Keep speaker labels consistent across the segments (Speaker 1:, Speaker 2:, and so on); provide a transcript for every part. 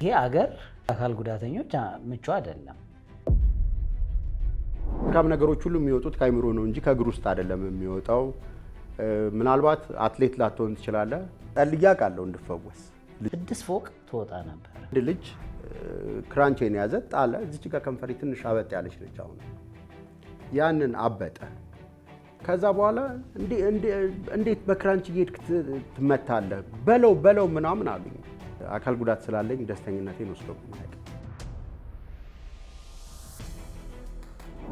Speaker 1: ይሄ አገር አካል ጉዳተኞች ምቹ አይደለም።
Speaker 2: ካብ ነገሮች ሁሉ የሚወጡት ካይምሮ ነው እንጂ ከእግር ውስጥ አይደለም የሚወጣው። ምናልባት አትሌት ላትሆን ትችላለህ። ጠልያ ቃለው እንድፈወስ
Speaker 1: 6 ፎቅ ትወጣ ነበር።
Speaker 2: አንድ ልጅ ክራንቼን ያዘ ጣለ። እዚች ጋር ከንፈሪ ትንሽ አበጥ ያለች ልጅ አሁን ያንን አበጠ። ከዛ በኋላ እንዴት በክራንች እየሄድክ ትመታለህ? በለው ምናምን አሉኝ። አካል ጉዳት ስላለኝ ደስተኝነቴን ወስዶብኝ አይደል።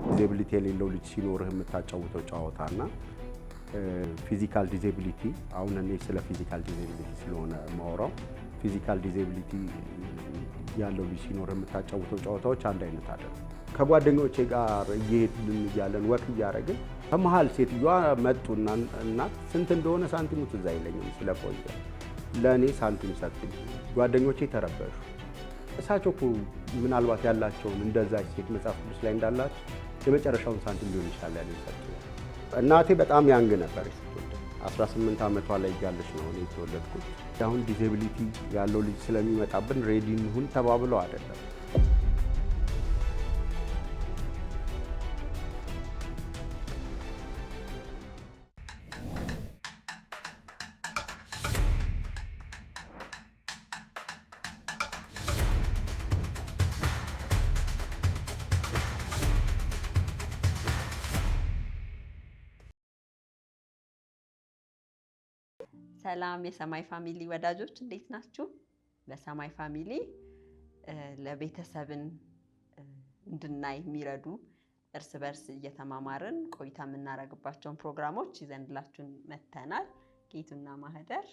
Speaker 2: ዲዛቢሊቲ የሌለው ልጅ ሲኖርህ የምታጫውተው ጨዋታና ፊዚካል ዲዛቢሊቲ አሁን እኔ ስለ ፊዚካል ዲዛቢሊቲ ስለሆነ ማወራው ፊዚካል ዲዛቢሊቲ ያለው ልጅ ሲኖርህ የምታጫውተው ጨዋታዎች አንድ አይነት አይደለም። ከጓደኞቼ ጋር እየሄድን እያለን ወክ እያደረግን ከመሃል ሴትዮዋ መጡና እናት ስንት እንደሆነ ሳንቲሙ ትዝ አይለኝም ስለቆየ ለእኔ ሳንቲም ሰጡኝ። ጓደኞቼ ተረበሹ። እሳቸው እኮ ምናልባት ያላቸውን እንደዛች ሴት መጽሐፍ ቅዱስ ላይ እንዳላቸው የመጨረሻውን ሳንቲም ሊሆን ይችላል ያለኝ ሰጡኝ። እናቴ በጣም ያንግ ነበረች ስትወልድ 18 ዓመቷ ላይ እያለች ነው እኔ የተወለድኩት። አሁን ዲዛቢሊቲ ያለው ልጅ ስለሚመጣብን ሬዲ እንሁን ተባብለው አይደለም።
Speaker 3: ሰላም የሰማይ ፋሚሊ ወዳጆች እንዴት ናችሁ? በሰማይ ፋሚሊ ለቤተሰብን እንድናይ የሚረዱ እርስ በርስ እየተማማርን ቆይታ የምናደርግባቸውን ፕሮግራሞች ይዘንላችሁን መተናል። ጌቱና ማህደር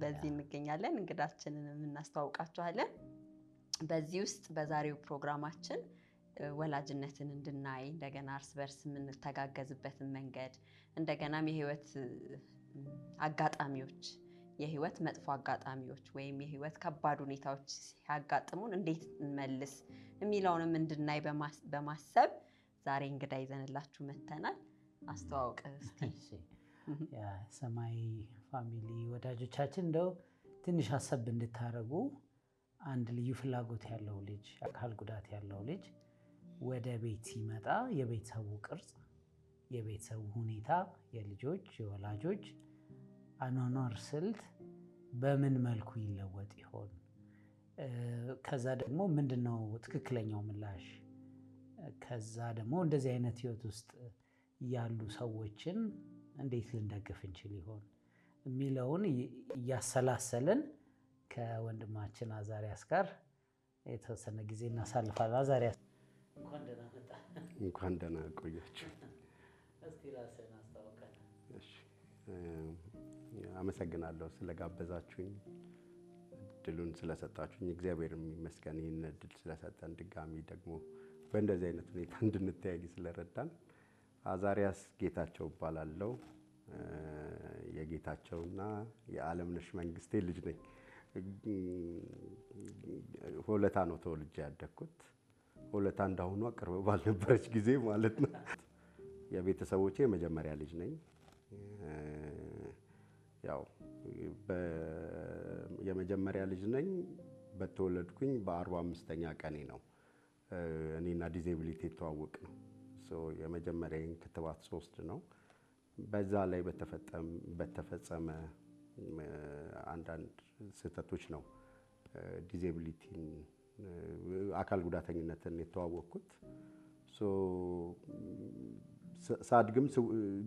Speaker 3: በዚህ እንገኛለን። እንግዳችንን እናስተዋውቃችኋለን። በዚህ ውስጥ በዛሬው ፕሮግራማችን ወላጅነትን እንድናይ እንደገና እርስ በርስ የምንተጋገዝበትን መንገድ እንደገናም የህይወት አጋጣሚዎች የህይወት መጥፎ አጋጣሚዎች ወይም የህይወት ከባድ ሁኔታዎች ሲያጋጥሙን እንዴት እንመልስ የሚለውንም እንድናይ በማሰብ ዛሬ እንግዳ ይዘንላችሁ መተናል። አስተዋውቅ እስቲ።
Speaker 1: የሰማይ ፋሚሊ ወዳጆቻችን እንደው ትንሽ ሀሳብ እንድታረጉ አንድ ልዩ ፍላጎት ያለው ልጅ አካል ጉዳት ያለው ልጅ ወደ ቤት ሲመጣ የቤተሰቡ ቅርጽ የቤተሰቡ ሁኔታ የልጆች የወላጆች አኗኗር ስልት በምን መልኩ ይለወጥ ይሆን? ከዛ ደግሞ ምንድነው ትክክለኛው ምላሽ? ከዛ ደግሞ እንደዚህ አይነት ህይወት ውስጥ ያሉ ሰዎችን እንዴት ልንደግፍ እንችል ይሆን የሚለውን እያሰላሰልን ከወንድማችን አዛሪያስ ጋር የተወሰነ ጊዜ እናሳልፋለን። አዛሪያስ እንኳን ደህና መጣ።
Speaker 2: እንኳን ደህና ቆያችሁ።
Speaker 1: እስቲ ራስህን አስተዋውቀን።
Speaker 2: እሺ፣ አመሰግናለሁ ስለጋበዛችሁኝ፣ እድሉን ስለሰጣችሁኝ። እግዚአብሔር ይመስገን ይህን እድል ስለሰጠን፣ ድጋሚ ደግሞ በእንደዚህ አይነት ሁኔታ እንድንተያይ ስለረዳን። አዛሪያስ ጌታቸው እባላለሁ። የጌታቸውና የዓለምነሽ መንግስቴ ልጅ ነኝ። ሆለታ ነው ተወልጄ ያደግኩት። ሆለታ እንዳሁኗ ቅርብ ባልነበረች ጊዜ ማለት ነው። የቤተሰቦቼ የመጀመሪያ ልጅ ነኝ። ያው የመጀመሪያ ልጅ ነኝ። በተወለድኩኝ በ45ኛ ቀኔ ነው እኔና ዲዛቢሊቲ የተዋወቅ ነው። የመጀመሪያዬን ክትባት 3 ነው። በዛ ላይ በተፈጸመ አንዳንድ ስህተቶች ነው ዲዛቢሊቲን አካል ጉዳተኝነትን የተዋወቅኩት። ሳድግም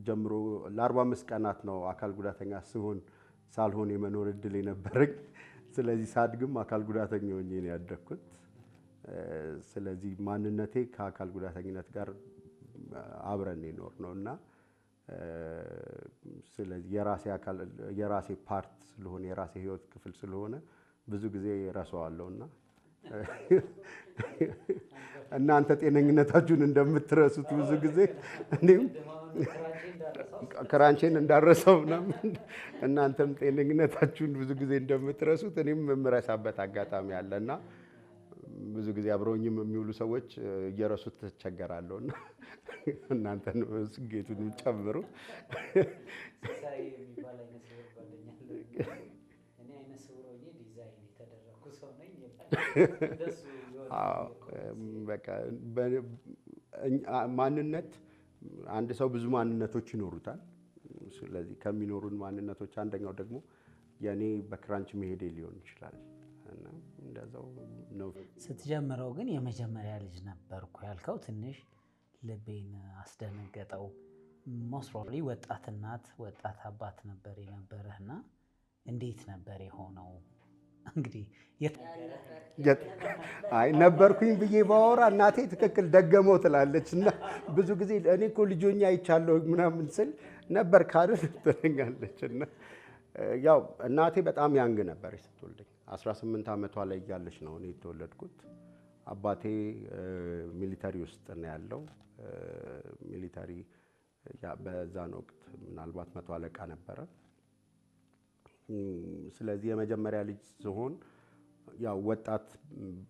Speaker 2: ጀምሮ ለ45 ቀናት ነው አካል ጉዳተኛ ሳልሆን የመኖር እድል የነበረኝ። ስለዚህ ሳድግም አካል ጉዳተኛ ሆኜ ነው ያደግኩት። ስለዚህ ማንነቴ ከአካል ጉዳተኝነት ጋር አብረን የኖር ነውና ስለዚህ የራሴ ፓርት ስለሆነ የራሴ ህይወት ክፍል ስለሆነ ብዙ ጊዜ ረሳዋለሁና እናንተ ጤነኝነታችሁን እንደምትረሱት ብዙ ጊዜ እኔም ክራንቼን እንዳረሰው እናንተም ጤነኝነታችሁን ብዙ ጊዜ እንደምትረሱት እኔም የምረሳበት አጋጣሚ አለና ብዙ ጊዜ አብረውኝም የሚውሉ ሰዎች እየረሱት ተቸገራለሁና እናንተን ጌቱን ጨምሩ።
Speaker 1: ሳይ የሚባል አይነት ስውር ጓደኛ እኔ አይነት ስውር ሆኜ ዲዛይን የተደረኩ ሰው ነኝ ይላል።
Speaker 2: በቃ ማንነት አንድ ሰው ብዙ ማንነቶች ይኖሩታል። ስለዚህ ከሚኖሩን ማንነቶች አንደኛው ደግሞ የኔ በክራንች መሄዴ ሊሆን ይችላል እና እንደዛው ነው።
Speaker 1: ስትጀምረው ግን የመጀመሪያ ልጅ ነበርኩ ያልከው ትንሽ ልቤን አስደነገጠው። ሞስት ፕሮባብሊ ወጣት እናት ወጣት አባት ነበር የነበረህና እንዴት ነበር የሆነው? እንግዲህ
Speaker 2: አይ ነበርኩኝ ብዬ ባወራ እናቴ ትክክል ደገመው ትላለች እና ብዙ ጊዜ እኔ እኮ ልጆኛ አይቻለሁ ምናምን ስል ነበር ካልን ትለኛለች። እና ያው እናቴ በጣም ያንግ ነበር ስትወልደኝ 18 ዓመቷ ላይ እያለች ነው እኔ የተወለድኩት። አባቴ ሚሊተሪ ውስጥ ነው ያለው። ሚሊተሪ በዛን ወቅት ምናልባት 100 አለቃ ነበረ። ስለዚህ የመጀመሪያ ልጅ ሲሆን ያው ወጣት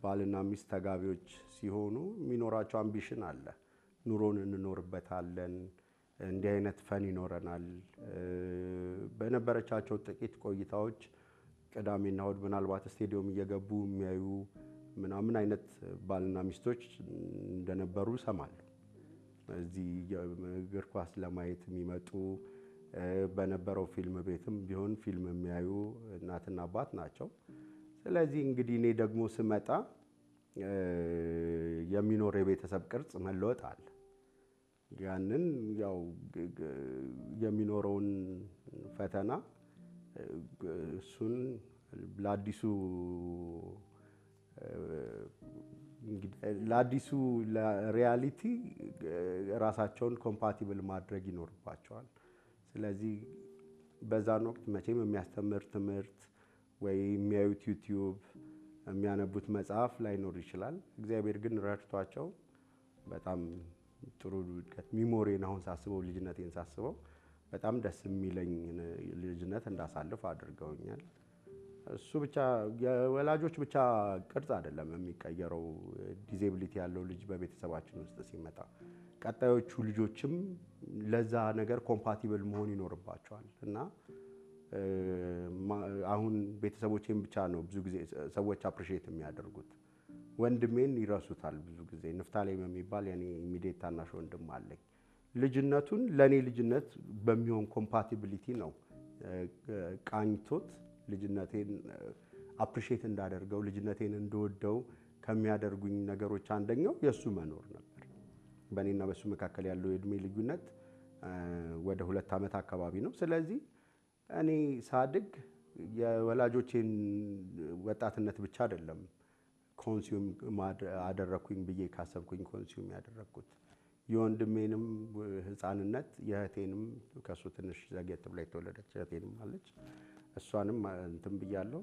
Speaker 2: ባልና ሚስት ተጋቢዎች ሲሆኑ የሚኖራቸው አምቢሽን አለ። ኑሮን እንኖርበታለን፣ እንዲህ አይነት ፈን ይኖረናል። በነበረቻቸው ጥቂት ቆይታዎች ቅዳሜና እሑድ ምናልባት ስቴዲየም እየገቡ የሚያዩ ምናምን አይነት ባልና ሚስቶች እንደነበሩ እሰማለሁ። እዚህ እግር ኳስ ለማየት የሚመጡ በነበረው ፊልም ቤትም ቢሆን ፊልም የሚያዩ እናትና አባት ናቸው። ስለዚህ እንግዲህ እኔ ደግሞ ስመጣ የሚኖር የቤተሰብ ቅርጽ መለወጥ አለ። ያንን ያው የሚኖረውን ፈተና እሱን ለአዲሱ ሪያሊቲ ራሳቸውን ኮምፓቲብል ማድረግ ይኖርባቸዋል። ስለዚህ በዛን ወቅት መቼም የሚያስተምር ትምህርት ወይ የሚያዩት ዩቲዩብ የሚያነቡት መጽሐፍ ላይኖር ይችላል። እግዚአብሔር ግን ረድቷቸው በጣም ጥሩ እድገት ሚሞሪን አሁን ሳስበው ልጅነቴን ሳስበው በጣም ደስ የሚለኝ ልጅነት እንዳሳልፍ አድርገውኛል። እሱ ብቻ የወላጆች ብቻ ቅርጽ አይደለም የሚቀየረው። ዲዜቢሊቲ ያለው ልጅ በቤተሰባችን ውስጥ ሲመጣ ቀጣዮቹ ልጆችም ለዛ ነገር ኮምፓቲብል መሆን ይኖርባቸዋል እና አሁን ቤተሰቦቼን ብቻ ነው ብዙ ጊዜ ሰዎች አፕሪሺየት የሚያደርጉት። ወንድሜን ይረሱታል ብዙ ጊዜ። ንፍታሌም የሚባል የኔ ኢሚዲየት ታናሽ ወንድም አለኝ። ልጅነቱን ለኔ ልጅነት በሚሆን ኮምፓቲቢሊቲ ነው ቃኝቶት ልጅነቴን አፕሪሺየት እንዳደርገው ልጅነቴን እንደወደው ከሚያደርጉኝ ነገሮች አንደኛው የሱ መኖር ነበር። በእኔና በሱ መካከል ያለው የእድሜ ልዩነት ወደ 2 ዓመት አካባቢ ነው። ስለዚህ እኔ ሳድግ የወላጆቼን ወጣትነት ብቻ አይደለም ኮንሱም አደረኩኝ ብዬ ካሰብኩኝ ኮንሱም ያደረኩት የወንድሜንም ህፃንነት የእህቴንም ከሱ ትንሽ ዘግየት ብላ የተወለደች እህቴንም አለች። እሷንም እንትን ብያለሁ።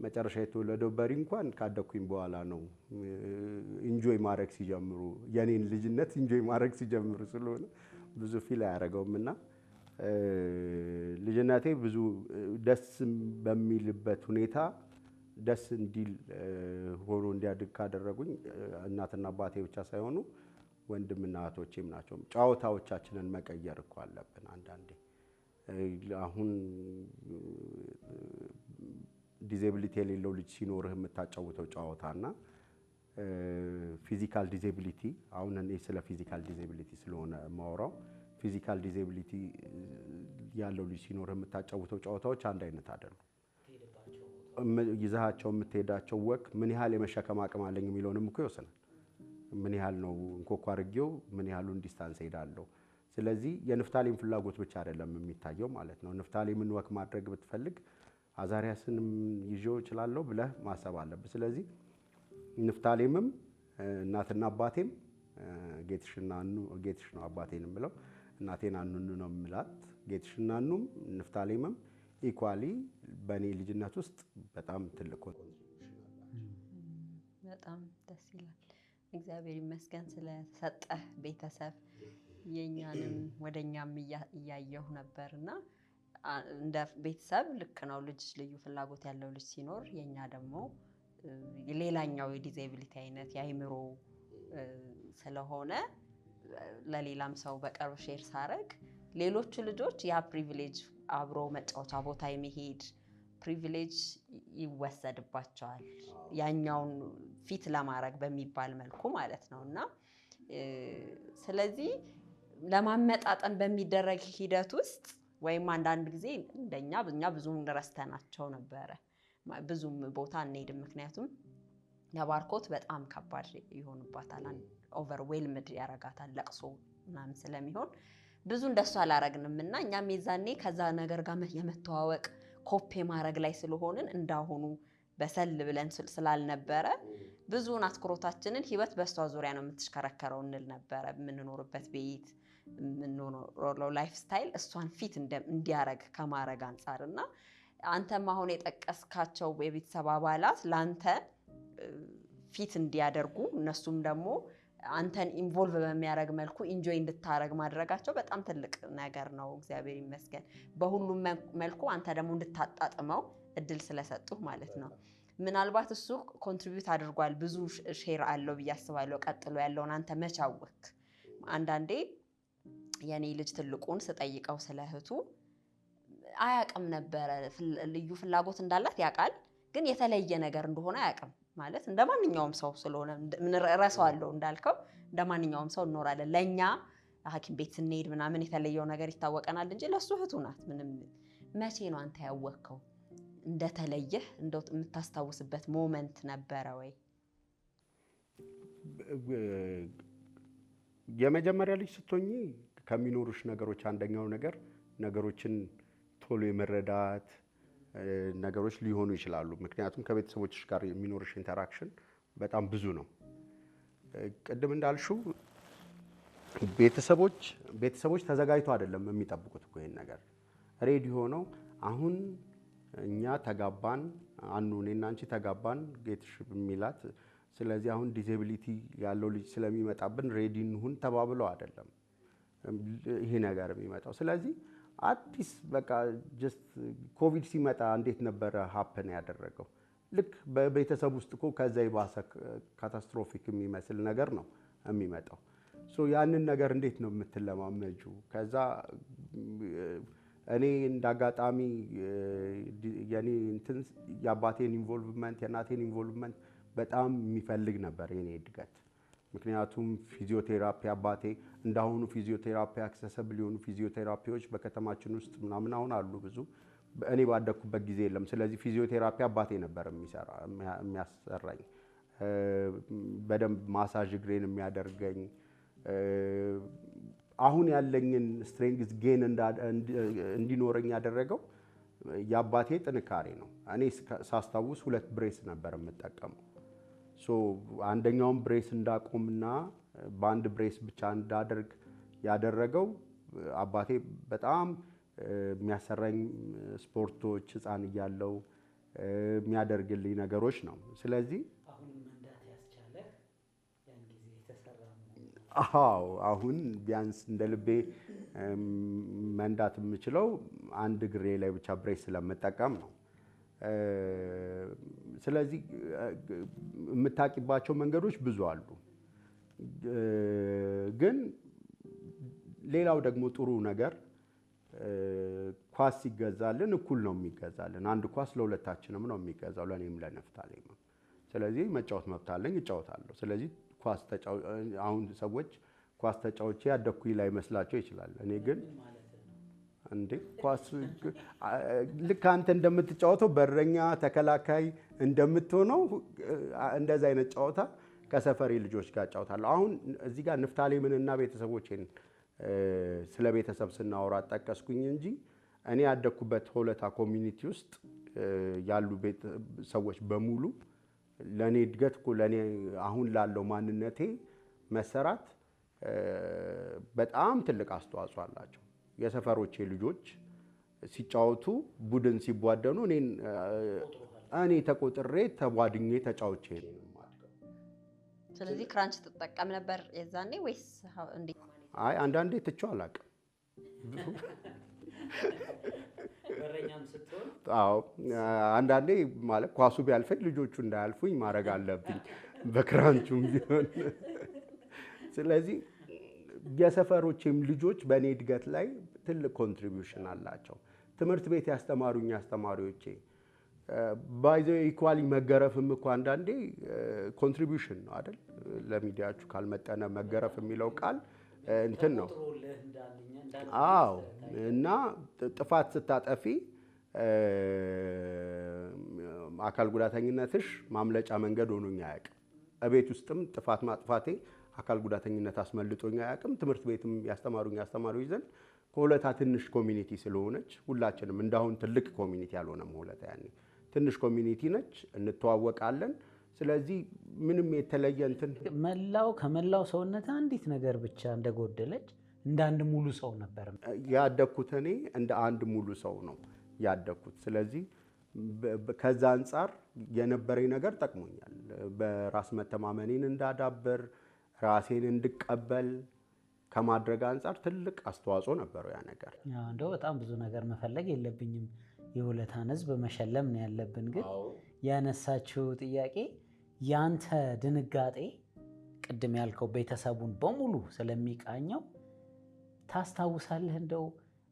Speaker 2: መጨረሻ የተወለደው በሪ እንኳን ካደኩኝ በኋላ ነው ኢንጆይ ማድረግ ሲጀምሩ የኔን ልጅነት ኢንጆይ ማድረግ ሲጀምሩ ስለሆነ ብዙ ፊል አያደርገውምና ልጅነቴ ብዙ ደስ በሚልበት ሁኔታ ደስ እንዲል ሆኖ እንዲያድግ ካደረጉኝ እናትና አባቴ ብቻ ሳይሆኑ ወንድምና እህቶቼም ናቸው። ጨዋታዎቻችንን መቀየር እኮ አለብን አንዳንዴ። አሁን ዲዜቢሊቲ የሌለው ልጅ ሲኖርህ የምታጫውተው ጨዋታና ፊዚካል ዲዜቢሊቲ አሁን እኔ ስለ ፊዚካል ዲዜቢሊቲ ስለሆነ ማወራው ፊዚካል ዲዜቢሊቲ ያለው ልጅ ሲኖርህ የምታጫውተው ጨዋታዎች አንድ አይነት አይደሉም። ይዛቸው የምትሄዳቸው ወክ ምን ያህል የመሸከም አቅም አለኝ የሚለውንም እኮ ይወስናል። ምን ያህል ነው እንኮኳ አድርጌው ምን ያህሉን ዲስታንስ ሄዳለሁ። ስለዚህ የንፍታሌም ፍላጎት ብቻ አይደለም የሚታየው ማለት ነው። ንፍታሌምን ወክ ማድረግ ብትፈልግ አዛሪያስንም ይዤው እችላለሁ ብለህ ማሰብ አለብህ። ስለዚህ ንፍታሌምም እናትና አባቴም ጌትሽ ነው አባቴንም ብለው እናቴን አኑኑ ነው የምላት። ጌትሽና አኑም ንፍታሌምም ኢኳሊ በእኔ ልጅነት ውስጥ በጣም ትልቅ
Speaker 3: በጣም ደስ ይላል። እግዚአብሔር ይመስገን ስለሰጠህ ቤተሰብ። የኛንም ወደኛም እያየሁ ነበርና እንደ ቤተሰብ ልክ ነው። ልጅ ልዩ ፍላጎት ያለው ልጅ ሲኖር የኛ ደግሞ ሌላኛው የዲዜቢሊቲ አይነት የአይምሮ ስለሆነ ለሌላም ሰው በቅርብ ሼር ሳረግ ሌሎቹ ልጆች ያ ፕሪቪሌጅ አብሮ መጫወቻ ቦታ የመሄድ ፕሪቪሌጅ ይወሰድባቸዋል ያኛውን ፊት ለማድረግ በሚባል መልኩ ማለት ነው። እና ስለዚህ ለማመጣጠን በሚደረግ ሂደት ውስጥ ወይም አንዳንድ ጊዜ እኛ ብዙም ረስተናቸው ነበረ። ብዙም ቦታ አንሄድም፣ ምክንያቱም ለባርኮት በጣም ከባድ ይሆንባታል፣ ኦቨርዌልምድ ያረጋታል ለቅሶ ምናምን ስለሚሆን ብዙ እንደሱ አላረግንም እና እኛም የዛኔ ከዛ ነገር ጋር የመተዋወቅ ኮፔ ማድረግ ላይ ስለሆንን እንዳሁኑ በሰል ብለን ስላልነበረ ብዙውን አትኩሮታችንን ህይወት በሷ ዙሪያ ነው የምትሽከረከረው እንል ነበረ። የምንኖርበት ቤት የምንኖረው ላይፍ ስታይል እሷን ፊት እንዲያረግ ከማድረግ አንጻር እና አንተም አሁን የጠቀስካቸው የቤተሰብ አባላት ለአንተ ፊት እንዲያደርጉ እነሱም ደግሞ አንተን ኢንቮልቭ በሚያደርግ መልኩ ኢንጆይ እንድታረግ ማድረጋቸው በጣም ትልቅ ነገር ነው። እግዚአብሔር ይመስገን በሁሉም መልኩ አንተ ደግሞ እንድታጣጥመው እድል ስለሰጡህ ማለት ነው። ምናልባት እሱ ኮንትሪቢዩት አድርጓል፣ ብዙ ሼር አለው ብዬ አስባለሁ። ቀጥሎ ያለውን አንተ መቻወክ አንዳንዴ የኔ ልጅ ትልቁን ስጠይቀው ስለ እህቱ አያቅም ነበረ። ልዩ ፍላጎት እንዳላት ያውቃል፣ ግን የተለየ ነገር እንደሆነ አያቅም። ማለት እንደማንኛውም ሰው ስለሆነ ረሳዋለሁ እንዳልከው እንደማንኛውም ሰው እንኖራለን። ለኛ ሐኪም ቤት ስንሄድ ምናምን የተለየው ነገር ይታወቀናል እንጂ ለሱ እህቱ ናት። ምንም መቼ ነው አንተ ያወቅከው እንደተለየህ እንደው የምታስታውስበት ሞመንት ነበረ ወይ?
Speaker 2: የመጀመሪያ ልጅ ስትሆኚ ከሚኖሩሽ ነገሮች አንደኛው ነገር ነገሮችን ቶሎ የመረዳት ነገሮች ሊሆኑ ይችላሉ። ምክንያቱም ከቤተሰቦችሽ ጋር የሚኖርሽ ኢንተራክሽን በጣም ብዙ ነው። ቅድም እንዳልሽው ቤተሰቦች ተዘጋጅተው አይደለም የሚጠብቁት እኮ ይሄን ነገር ሬዲ ሆነው አሁን እኛ ተጋባን እኔና አንቺ ተጋባን ጌትሽ የሚላት ስለዚህ አሁን ዲሴቢሊቲ ያለው ልጅ ስለሚመጣብን ሬዲ እንሁን ተባብለው አይደለም ይሄ ነገር የሚመጣው። ስለዚህ አዲስ በቃ ጀስት ኮቪድ ሲመጣ እንዴት ነበረ ሀፕን ያደረገው? ልክ በቤተሰብ ውስጥ እኮ ከዛ የባሰ ካታስትሮፊክ የሚመስል ነገር ነው የሚመጣው። ያንን ነገር እንዴት ነው የምትለማመጁ? ከዛ እኔ እንዳጋጣሚ የኔ እንትን የአባቴን ኢንቮልቭመንት የእናቴን ኢንቮልቭመንት በጣም የሚፈልግ ነበር የኔ እድገት። ምክንያቱም ፊዚዮቴራፒ አባቴ እንዳሁኑ ፊዚዮቴራፒ አክሰሰብል የሆኑ ፊዚዮቴራፒዎች በከተማችን ውስጥ ምናምን አሁን አሉ ብዙ፣ እኔ ባደኩበት ጊዜ የለም። ስለዚህ ፊዚዮቴራፒ አባቴ ነበር የሚያሰራኝ፣ በደንብ ማሳጅ እግሬን የሚያደርገኝ። አሁን ያለኝን ስትሬንግዝ ጌን እንዲኖረኝ ያደረገው የአባቴ ጥንካሬ ነው። እኔ ሳስታውስ 2 ብሬስ ነበር የምጠቀመው። አንደኛውን ብሬስ እንዳቆምና በአንድ ብሬስ ብቻ እንዳደርግ ያደረገው አባቴ በጣም የሚያሰራኝ ስፖርቶች ሕፃን እያለው የሚያደርግልኝ ነገሮች ነው። ስለዚህ አሁን ቢያንስ እንደ ልቤ መንዳት የምችለው አንድ እግሬ ላይ ብቻ ብሬስ ስለምጠቀም ነው። ስለዚህ የምታቂባቸው መንገዶች ብዙ አሉ። ግን ሌላው ደግሞ ጥሩ ነገር ኳስ ሲገዛልን እኩል ነው የሚገዛልን። አንድ ኳስ ለሁለታችንም ነው የሚገዛው፣ ለኔም ለነፍታሌም። ስለዚህ መጫወት መብት አለኝ፣ እጫወታለሁ። ስለዚህ ኳስ አሁን ሰዎች ኳስ ተጫውቼ ያደኩኝ ላይ መስላቸው ይችላል። እኔ ግን እንዴ ኳስ ልክ አንተ እንደምትጫወተው በረኛ ተከላካይ እንደምትሆነው እንደዛ አይነት ጨዋታ ከሰፈሬ ልጆች ጋር እጫወታለሁ። አሁን እዚህ ጋር ንፍታሌምንና ቤተሰቦቼን ስለ ቤተሰብ ስናወራ ጠቀስኩኝ እንጂ እኔ ያደኩበት ሆለታ ኮሚኒቲ ውስጥ ያሉ ሰዎች በሙሉ ለኔ እድገት እኮ ለኔ አሁን ላለው ማንነቴ መሰራት በጣም ትልቅ አስተዋጽኦ አላቸው። የሰፈሮቼ ልጆች ሲጫወቱ ቡድን ሲቧደኑ እኔ ተቆጥሬ ተቧድኜ ተጫውቼ ነው ማለት።
Speaker 3: ስለዚህ ክራንች ተጠቀም ነበር የዛኔ ወይስ እንዴት?
Speaker 2: አይ አንዳንዴ ትቼው አላውቅም።
Speaker 1: በረኛም ስትሆን
Speaker 2: አንዳንዴ ማለት ኳሱ ቢያልፈኝ ልጆቹ እንዳያልፉኝ ማድረግ አለብኝ በክራንቹም ቢሆን። ስለዚህ የሰፈሮቼም ልጆች በእኔ እድገት ላይ ትልቅ ኮንትሪቢዩሽን አላቸው። ትምህርት ቤት ያስተማሩኝ አስተማሪዎቼ ባይዘ ኢኳሊ መገረፍም እኮ አንዳንዴ ኮንትሪቢዩሽን ነው አይደል? ለሚዲያችሁ ካልመጠነ መገረፍ የሚለው ቃል እንትን ነው። አዎ። እና ጥፋት ስታጠፊ አካል ጉዳተኝነትሽ ማምለጫ መንገድ ሆኖኝ አያውቅም። እቤት ውስጥም ጥፋት ማጥፋቴ አካል ጉዳተኝነት አስመልጦኝ አያውቅም። ትምህርት ቤትም ያስተማሩኝ አስተማሪዎች ዘንድ ሆለታ ትንሽ ኮሚኒቲ ስለሆነች ሁላችንም እንዳሁን ትልቅ ኮሚኒቲ ያልሆነም ሆለታ ያኔ ትንሽ ኮሚኒቲ ነች፣ እንተዋወቃለን። ስለዚህ ምንም የተለየ እንትን
Speaker 1: ከመላው ሰውነት አንዲት ነገር ብቻ እንደጎደለች እንደ አንድ ሙሉ ሰው ነበር
Speaker 2: ያደግኩት። እኔ እንደ አንድ ሙሉ ሰው ነው ያደግኩት። ስለዚህ ከዛ አንጻር የነበረኝ ነገር ጠቅሞኛል። በራስ መተማመኔን እንዳዳበር ራሴን እንድቀበል ከማድረግ አንጻር ትልቅ አስተዋጽኦ ነበረው ያ ነገር።
Speaker 1: እንደው በጣም ብዙ ነገር መፈለግ የለብኝም፣ የሆለታን ህዝብ መሸለም ነው ያለብን። ግን ያነሳችው ጥያቄ ያንተ ድንጋጤ ቅድም ያልከው ቤተሰቡን በሙሉ ስለሚቃኘው ታስታውሳለህ? እንደው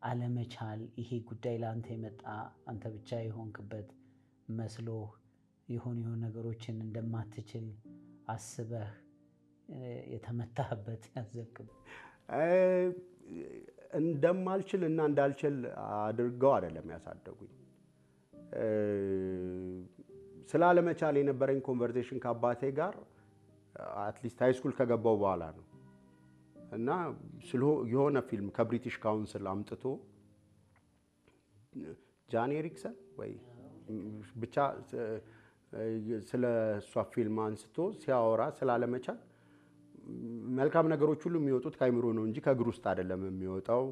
Speaker 1: አለመቻል ይሄ ጉዳይ ለአንተ የመጣ አንተ ብቻ የሆንክበት መስሎ የሆኑ ነገሮችን እንደማትችል አስበህ የተመታህበት ያዘክም
Speaker 2: እንደማልችል እና እንዳልችል አድርገው አይደለም ያሳደጉኝ። ስላለመቻል የነበረኝ ኮንቨርሴሽን ከአባቴ ጋር አትሊስት ሃይ ስኩል ከገባው በኋላ ነው። እና የሆነ ፊልም ከብሪቲሽ ካውንስል አምጥቶ ጃን ኤሪክሰን ወይ ብቻ ስለ እሷ ፊልም አንስቶ ሲያወራ ስላለመቻል መልካም ነገሮች ሁሉ የሚወጡት ከአይምሮ ነው እንጂ ከእግር ውስጥ አይደለም የሚወጣው።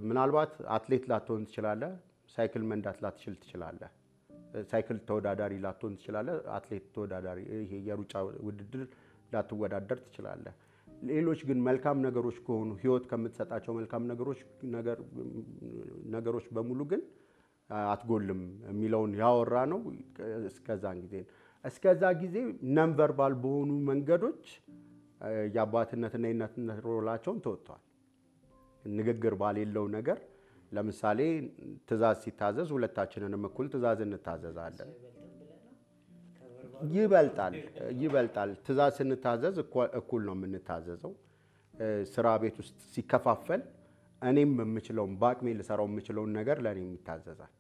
Speaker 2: ምናልባት አትሌት ላትሆን ትችላለህ፣ ሳይክል መንዳት ላትችል ትችላለህ፣ ሳይክል ተወዳዳሪ ላትሆን ትችላለህ፣ አትሌት ተወዳዳሪ ይሄ የሩጫ ውድድር ላትወዳደር ትችላለህ። ሌሎች ግን መልካም ነገሮች ከሆኑ ህይወት ከምትሰጣቸው መልካም ነገሮች በሙሉ ግን አትጎልም የሚለውን ያወራ ነው። እስከዛ ጊዜ ነንቨርባል በሆኑ መንገዶች የአባትነትና የእናትነት ሮላቸውን ተወጥተዋል። ንግግር ባሌለው ነገር ለምሳሌ ትእዛዝ ሲታዘዝ ሁለታችንንም እኩል ትእዛዝ እንታዘዛለን። ይበልጣል። ትእዛዝ ስንታዘዝ እኩል ነው የምንታዘዘው። ስራ ቤት ውስጥ ሲከፋፈል እኔም የምችለውን በአቅሜ ልሰራው የምችለውን ነገር ለእኔም ይታዘዛል።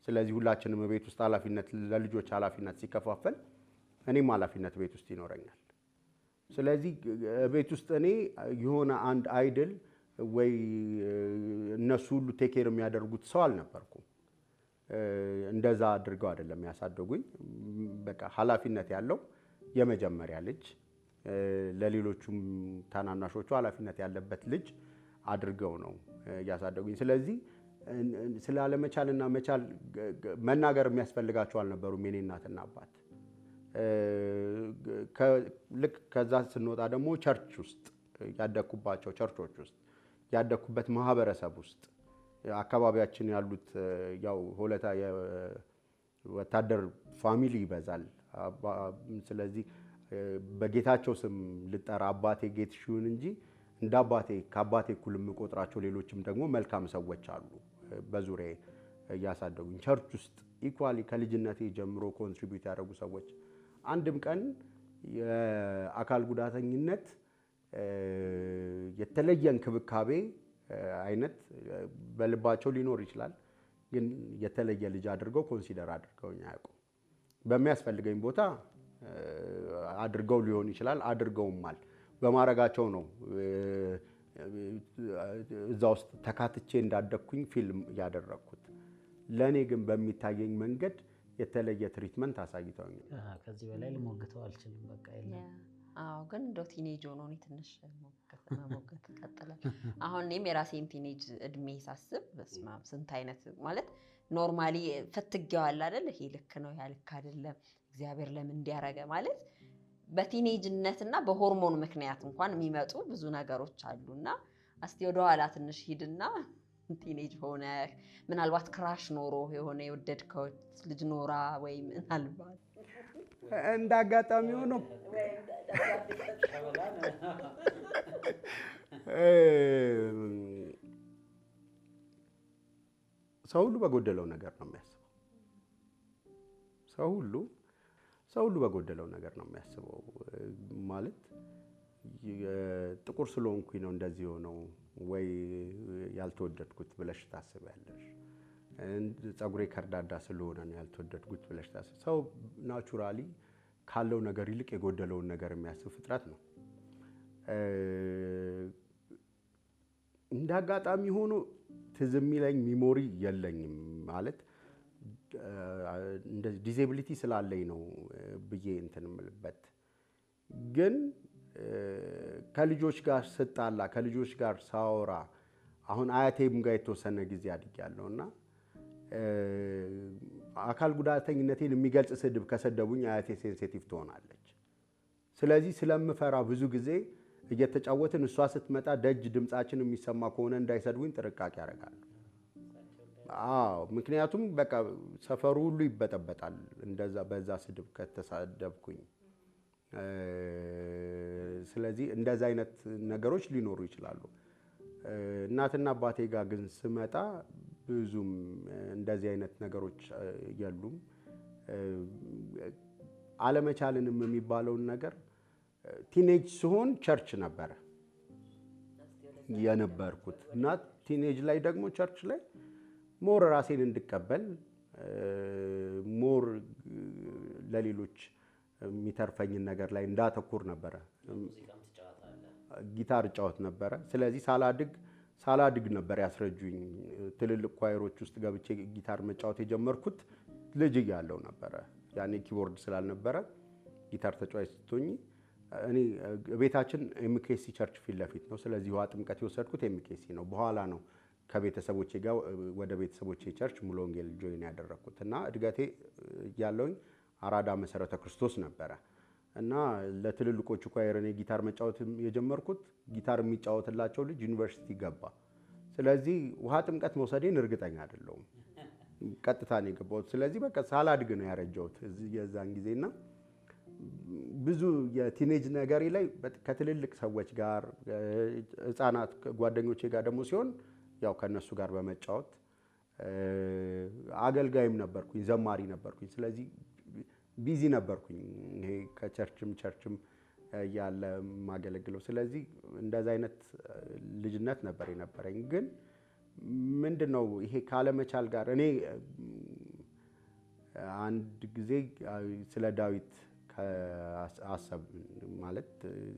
Speaker 2: ስለዚህ ሁላችንም ቤት ውስጥ ለልጆች ኃላፊነት ሲከፋፈል እኔም ኃላፊነት ቤት ውስጥ ይኖረኛል። ስለዚህ ቤት ውስጥ እኔ የሆነ አንድ አይድል ወይ እነሱ ሁሉ ቴክ ኬር የሚያደርጉት ሰው አልነበርኩም። እንደዛ አድርገው አይደለም ያሳደጉኝ። በቃ ኃላፊነት ያለው የመጀመሪያ ልጅ ለሌሎቹም ታናናሾቹ ኃላፊነት ያለበት ልጅ አድርገው ነው ያሳደጉኝ። ስለዚህ ስላለመቻልና መቻል መናገር የሚያስፈልጋቸው አልነበሩም የኔ እናትና አባት። ልክ ከዛ ስንወጣ ደግሞ ቸርች ውስጥ ያደኩባቸው ቸርቾች ውስጥ ያደኩበት ማህበረሰብ ውስጥ አካባቢያችን ያሉት ያው ሆለታ የወታደር ፋሚሊ ይበዛል። ስለዚህ በጌታቸው ስም ልጠራ አባቴ ጌትሽውን እንጂ እንደ አባቴ ከአባቴ እኩል የምቆጥራቸው ሌሎችም ደግሞ መልካም ሰዎች አሉ በዙሪያዬ እያሳደጉኝ። ቸርች ውስጥ ኢኳሊ ከልጅነቴ ጀምሮ ኮንትሪቢዩት ያደረጉ ሰዎች አንድም ቀን የአካል ጉዳተኝነት የተለየ እንክብካቤ አይነት በልባቸው ሊኖር ይችላል፣ ግን የተለየ ልጅ አድርገው ኮንሲደር አድርገውኝ አያውቁም። በሚያስፈልገኝ ቦታ አድርገው ሊሆን ይችላል፣ አድርገውማል። በማረጋቸው ነው እዛ ውስጥ ተካትቼ እንዳደግኩኝ ፊልም ያደረኩት። ለኔ ግን በሚታየኝ መንገድ የተለየ ትሪትመንት አሳይተውኝ
Speaker 1: ከዚህ በላይ ልሞግተው አልችልም። በቃ የለም።
Speaker 3: አዎ፣ ግን እንደው ቲኔጅ ሆኖ እኔ ትንሽ መሞገት ይቀጥላል። አሁን እኔም የራሴን ቲኔጅ እድሜ ሳስብ በስመ አብ ስንት አይነት ማለት ኖርማሊ ፈትጌዋል አይደል? ይሄ ልክ ነው፣ ያ ልክ አይደለም፣ እግዚአብሔር ለምን እንዲያረገ ማለት በቲኔጅነትና በሆርሞን ምክንያት እንኳን የሚመጡ ብዙ ነገሮች አሉና እስቲ ወደ ኋላ ትንሽ ሂድና ቲኔጅ ሆነ ምናልባት ክራሽ ኖሮ የሆነ የወደድከው ልጅ ኖራ ወይ ምናልባት
Speaker 2: እንዳጋጣሚ ሆኖ ሰው ሁሉ በጎደለው ነገር ነው የሚያስበው። ሰው ሁሉ በጎደለው ነገር ነው የሚያስበው። ማለት ጥቁር ስለሆንኩኝ ነው እንደዚህ ሆነው ወይ ያልተወደድኩት ብለሽ ታስቢያለሽ። ፀጉሬ ከርዳዳ ስለሆነ ነው ያልተወደድኩት ብለሽ ታስቢ። ሰው ናቹራሊ ካለው ነገር ይልቅ የጎደለውን ነገር የሚያስብ ፍጥረት ነው። እንደ አጋጣሚ ሆኖ ትዝ የሚለኝ ሚሞሪ የለኝም ማለት እንደዚህ ዲሴቢሊቲ ስላለኝ ነው ብዬ እንትን የምልበት። ግን ከልጆች ጋር ስጣላ ከልጆች ጋር ሳወራ አሁን አያቴም ጋር የተወሰነ ጊዜ አድጌያለሁና አካል ጉዳተኝነቴን የሚገልጽ ስድብ ከሰደቡኝ አያቴ ሴንሲቲቭ ትሆናለች። ስለዚህ ስለምፈራ ብዙ ጊዜ እየተጫወትን እሷ ስትመጣ ደጅ ድምጻችን የሚሰማ ከሆነ እንዳይሰድቡኝ ጥንቃቄ አደርጋለሁ። ምክንያቱም በቃ ሰፈሩ ሁሉ ይበጠበጣል እንደዛ በዛ ስድብ ከተሳደብኩኝ። ስለዚህ እንደዛ አይነት ነገሮች ሊኖሩ ይችላሉ። እናትና አባቴ ጋር ግን ስመጣ ብዙም እንደዚህ አይነት ነገሮች የሉም። አለመቻልንም የሚባለውን ነገር ቲኔጅ ሲሆን ቸርች ነበረ የነበርኩት እና ቲኔጅ ላይ ደግሞ ቸርች ላይ ሞር ራሴን እንድቀበል ሞር ለሌሎች የሚተርፈኝን ነገር ላይ እንዳተኩር ነበረ። ጊታር እጫወት ነበረ። ስለዚህ ሳላድግ ነበር ያስረጁኝ። ትልልቅ ኳየሮች ውስጥ ገብቼ ጊታር መጫወት የጀመርኩት ልጅ እያለሁ ነበረ። ያኔ ኪቦርድ ስላልነበረ ጊታር ተጫዋች ስትሆኚ እኔ ቤታችን ኤምኬሲ ቸርች ፊት ለፊት ነው። ስለዚህ ውሃ ጥምቀት የወሰድኩት ኤምኬሲ ነው። በኋላ ነው ከቤተሰቦቼ ጋር ወደ ቤተሰቦቼ ቸርች ሙሉ ወንጌል ጆይን ያደረኩት እና እድገቴ ያለውኝ አራዳ መሰረተ ክርስቶስ ነበረ እና ለትልልቆቹ ኳየር እኔ ጊታር መጫወት የጀመርኩት ጊታር የሚጫወትላቸው ልጅ ዩኒቨርሲቲ ገባ። ስለዚህ ውሃ ጥምቀት መውሰዴን እርግጠኛ አይደለሁም። ቀጥታ ነው የገባሁት። ስለዚህ በቃ ሳላድግ ነው ያረጀሁት የዛን ጊዜና ብዙ የቲኔጅ ነገሬ ላይ ከትልልቅ ሰዎች ጋር ህፃናት ጓደኞቼ ጋር ደግሞ ሲሆን ያው ከነሱ ጋር በመጫወት አገልጋይም ነበርኩኝ፣ ዘማሪ ነበርኩኝ። ስለዚህ ቢዚ ነበርኩኝ ይሄ ከቸርችም ያለ ማገለግለው። ስለዚህ እንደዛ አይነት ልጅነት ነበር የነበረኝ። ግን ምንድነው ይሄ ካለመቻል ጋር እኔ አንድ ጊዜ ስለ ዳዊት አሰብ ማለት